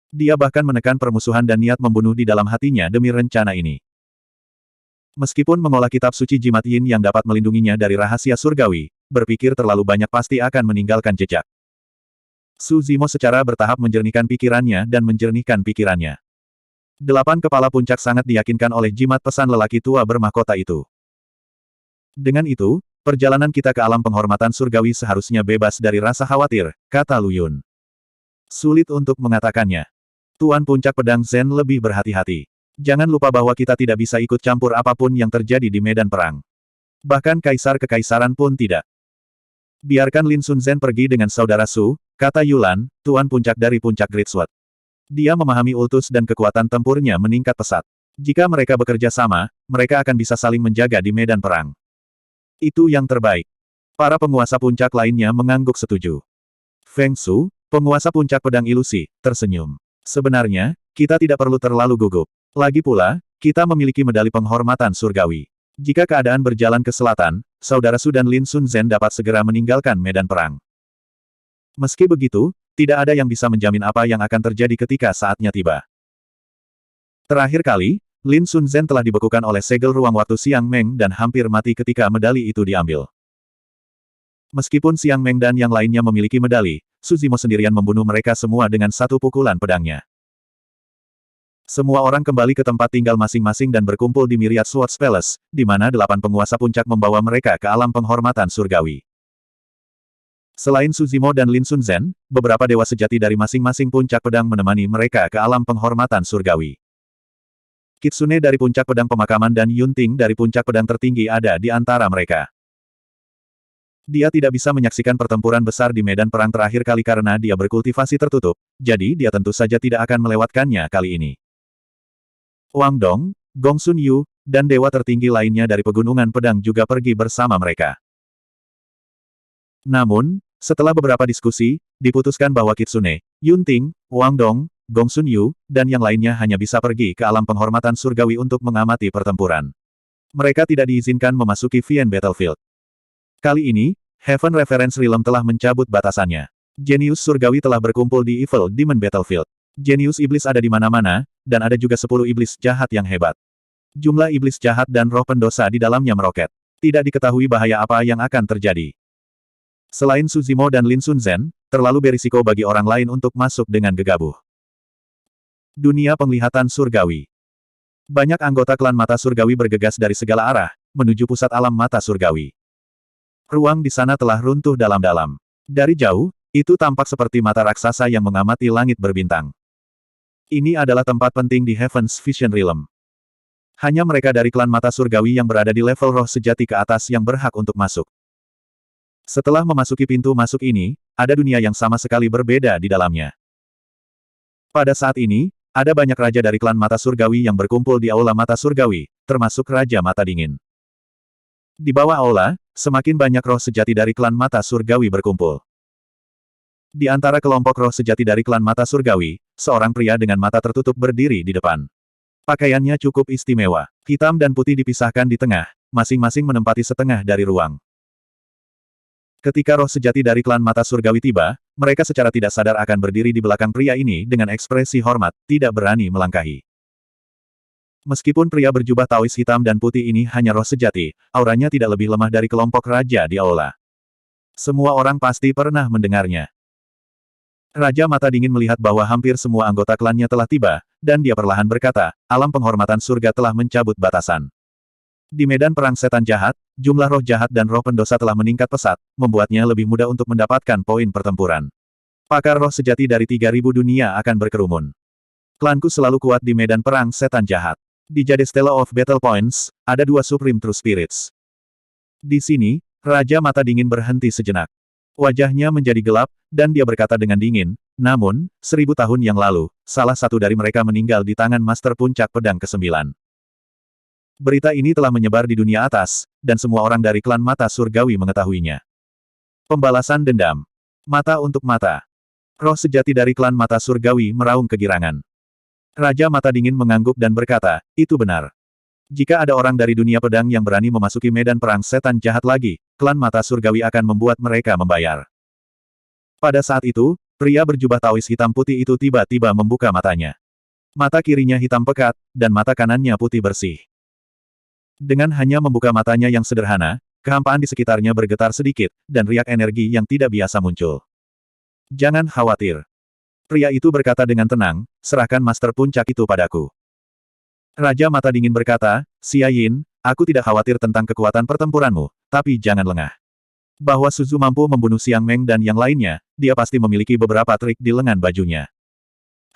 Dia bahkan menekan permusuhan dan niat membunuh di dalam hatinya demi rencana ini. Meskipun mengolah kitab suci jimat yin yang dapat melindunginya dari rahasia surgawi, berpikir terlalu banyak pasti akan meninggalkan jejak. Su Zimo secara bertahap menjernihkan pikirannya dan menjernihkan pikirannya. 8 kepala puncak sangat diyakinkan oleh jimat pesan lelaki tua bermahkota itu. Dengan itu, perjalanan kita ke alam penghormatan surgawi seharusnya bebas dari rasa khawatir, kata Lu Yun. Sulit untuk mengatakannya. Tuan Puncak Pedang Zen lebih berhati-hati. Jangan lupa bahwa kita tidak bisa ikut campur apapun yang terjadi di medan perang. Bahkan kaisar kekaisaran pun tidak. Biarkan Lin Sun Zen pergi dengan saudara Su, kata Yulan, Tuan Puncak dari Puncak Great Sword. Dia memahami ultus dan kekuatan tempurnya meningkat pesat. Jika mereka bekerja sama, mereka akan bisa saling menjaga di medan perang. Itu yang terbaik. Para penguasa puncak lainnya mengangguk setuju. Feng Su, penguasa puncak pedang ilusi, tersenyum. Sebenarnya, kita tidak perlu terlalu gugup. Lagi pula, kita memiliki medali penghormatan surgawi. Jika keadaan berjalan ke selatan, saudara Su dan Lin Sun Zen dapat segera meninggalkan medan perang. Meski begitu, tidak ada yang bisa menjamin apa yang akan terjadi ketika saatnya tiba. Terakhir kali, Lin Sun Zen telah dibekukan oleh segel ruang waktu Xiang Meng dan hampir mati ketika medali itu diambil. Meskipun Xiang Meng dan yang lainnya memiliki medali, Suzimo sendirian membunuh mereka semua dengan satu pukulan pedangnya. Semua orang kembali ke tempat tinggal masing-masing dan berkumpul di Myriad Swords Palace, di mana 8 penguasa puncak membawa mereka ke alam penghormatan surgawi. Selain Suzimo dan Lin Sunzhen, beberapa dewa sejati dari masing-masing puncak pedang menemani mereka ke alam penghormatan surgawi. Kitsune dari puncak pedang pemakaman dan Yunting dari puncak pedang tertinggi ada di antara mereka. Dia tidak bisa menyaksikan pertempuran besar di medan perang terakhir kali karena dia berkultivasi tertutup, jadi dia tentu saja tidak akan melewatkannya kali ini. Wang Dong, Gong Sun Yu, dan dewa tertinggi lainnya dari pegunungan pedang juga pergi bersama mereka. Namun, setelah beberapa diskusi, diputuskan bahwa Kitsune, Yunting, Wang Dong, Gong Sun Yu, dan yang lainnya hanya bisa pergi ke alam penghormatan surgawi untuk mengamati pertempuran. Mereka tidak diizinkan memasuki Vian Battlefield. Kali ini, Heaven Reference Realm telah mencabut batasannya. Jenius surgawi telah berkumpul di Evil Demon Battlefield. Jenius iblis ada di mana-mana, dan ada juga 10 iblis jahat yang hebat. Jumlah iblis jahat dan roh pendosa di dalamnya meroket. Tidak diketahui bahaya apa yang akan terjadi. Selain Suzimo dan Lin Sunzhen, terlalu berisiko bagi orang lain untuk masuk dengan gegabah. Dunia penglihatan surgawi. Banyak anggota klan mata surgawi bergegas dari segala arah, menuju pusat alam mata surgawi. Ruang di sana telah runtuh dalam-dalam. Dari jauh, itu tampak seperti mata raksasa yang mengamati langit berbintang. Ini adalah tempat penting di Heaven's Vision Realm. Hanya mereka dari klan mata surgawi yang berada di level roh sejati ke atas yang berhak untuk masuk. Setelah memasuki pintu masuk ini, ada dunia yang sama sekali berbeda di dalamnya. Pada saat ini, ada banyak raja dari klan mata surgawi yang berkumpul di aula mata surgawi, termasuk Raja Mata Dingin. Di bawah aula, semakin banyak roh sejati dari klan mata surgawi berkumpul. Di antara kelompok roh sejati dari klan mata surgawi, seorang pria dengan mata tertutup berdiri di depan. Pakaiannya cukup istimewa. Hitam dan putih dipisahkan di tengah, masing-masing menempati setengah dari ruang. Ketika roh sejati dari klan mata surgawi tiba, mereka secara tidak sadar akan berdiri di belakang pria ini dengan ekspresi hormat, tidak berani melangkahi. Meskipun pria berjubah tauis hitam dan putih ini hanya roh sejati, auranya tidak lebih lemah dari kelompok raja di aula. Semua orang pasti pernah mendengarnya. Raja Mata Dingin melihat bahwa hampir semua anggota klannya telah tiba, dan dia perlahan berkata, alam penghormatan surga telah mencabut batasan. Di medan perang setan jahat, jumlah roh jahat dan roh pendosa telah meningkat pesat, membuatnya lebih mudah untuk mendapatkan poin pertempuran. Pakar roh sejati dari 3.000 dunia akan berkerumun. Klanku selalu kuat di medan perang setan jahat. Di Jade Stella of Battle Points, ada 2 Supreme True Spirits. Di sini, Raja Mata Dingin berhenti sejenak. Wajahnya menjadi gelap, dan dia berkata dengan dingin, namun, 1000 tahun yang lalu, salah satu dari mereka meninggal di tangan Master Puncak Pedang ke-9. Berita ini telah menyebar di dunia atas, dan semua orang dari klan mata surgawi mengetahuinya. Pembalasan dendam. Mata untuk mata. Roh sejati dari klan mata surgawi meraung kegirangan. Raja Mata Dingin mengangguk dan berkata, itu benar. Jika ada orang dari dunia pedang yang berani memasuki medan perang setan jahat lagi, klan mata surgawi akan membuat mereka membayar. Pada saat itu, pria berjubah tauis hitam putih itu tiba-tiba membuka matanya. Mata kirinya hitam pekat, dan mata kanannya putih bersih. Dengan hanya membuka matanya yang sederhana, kehampaan di sekitarnya bergetar sedikit, dan riak energi yang tidak biasa muncul. Jangan khawatir. Pria itu berkata dengan tenang, serahkan Master Puncak itu padaku. Raja Mata Dingin berkata, Xia Yin, aku tidak khawatir tentang kekuatan pertempuranmu, tapi jangan lengah. Bahwa Suzu mampu membunuh Xiang Meng dan yang lainnya, dia pasti memiliki beberapa trik di lengan bajunya.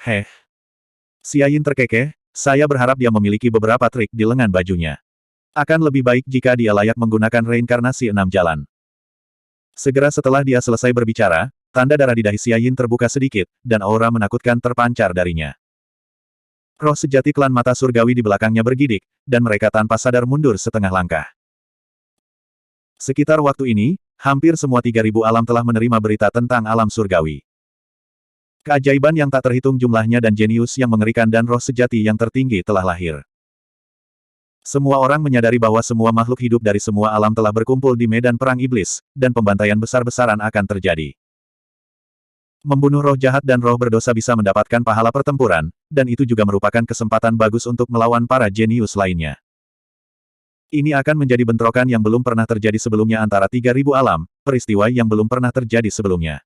Heh. Xia Yin terkekeh, saya berharap dia memiliki beberapa trik di lengan bajunya. Akan lebih baik jika dia layak menggunakan reinkarnasi 6 jalan. Segera setelah dia selesai berbicara, tanda darah di dahi Xia Yin terbuka sedikit, dan aura menakutkan terpancar darinya. Roh sejati klan mata surgawi di belakangnya bergidik, dan mereka tanpa sadar mundur setengah langkah. Sekitar waktu ini, hampir semua 3.000 alam telah menerima berita tentang alam surgawi. Keajaiban yang tak terhitung jumlahnya dan jenius yang mengerikan dan roh sejati yang tertinggi telah lahir. Semua orang menyadari bahwa semua makhluk hidup dari semua alam telah berkumpul di medan perang iblis, dan pembantaian besar-besaran akan terjadi. Membunuh roh jahat dan roh berdosa bisa mendapatkan pahala pertempuran, dan itu juga merupakan kesempatan bagus untuk melawan para jenius lainnya. Ini akan menjadi bentrokan yang belum pernah terjadi sebelumnya antara 3.000 alam, peristiwa yang belum pernah terjadi sebelumnya.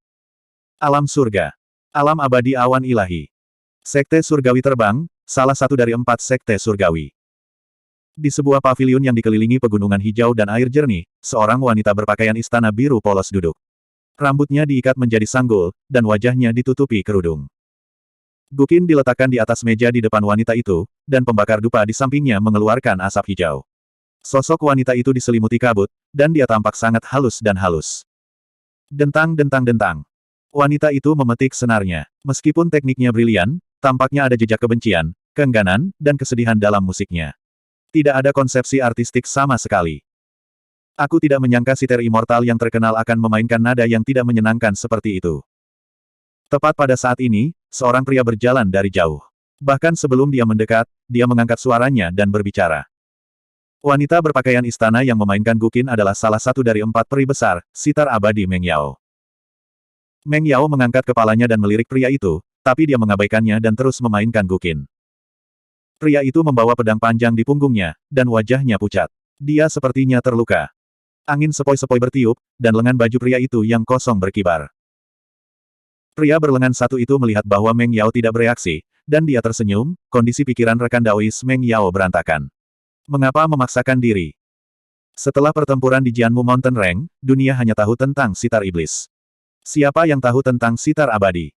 Alam surga. Alam abadi awan ilahi. Sekte surgawi terbang, salah satu dari 4 sekte surgawi. Di sebuah paviliun yang dikelilingi pegunungan hijau dan air jernih, seorang wanita berpakaian istana biru polos duduk. Rambutnya diikat menjadi sanggul, dan wajahnya ditutupi kerudung. Guqin diletakkan di atas meja di depan wanita itu, dan pembakar dupa di sampingnya mengeluarkan asap hijau. Sosok wanita itu diselimuti kabut, dan dia tampak sangat halus dan halus. Dentang-dentang-dentang. Wanita itu memetik senarnya. Meskipun tekniknya brilian, tampaknya ada jejak kebencian, keengganan, dan kesedihan dalam musiknya. Tidak ada konsepsi artistik sama sekali. Aku tidak menyangka siter immortal yang terkenal akan memainkan nada yang tidak menyenangkan seperti itu. Tepat pada saat ini, seorang pria berjalan dari jauh. Bahkan sebelum dia mendekat, dia mengangkat suaranya dan berbicara. Wanita berpakaian istana yang memainkan Guqin adalah salah satu dari 4 peri besar, sitar abadi Meng Yao. Meng Yao mengangkat kepalanya dan melirik pria itu, tapi dia mengabaikannya dan terus memainkan Guqin. Pria itu membawa pedang panjang di punggungnya, dan wajahnya pucat. Dia sepertinya terluka. Angin sepoi-sepoi bertiup, dan lengan baju pria itu yang kosong berkibar. Pria berlengan satu itu melihat bahwa Meng Yao tidak bereaksi, dan dia tersenyum, kondisi pikiran rekan Daois Meng Yao berantakan. Mengapa memaksakan diri? Setelah pertempuran di Jianmu Mountain Range, dunia hanya tahu tentang sitar iblis. Siapa yang tahu tentang sitar abadi?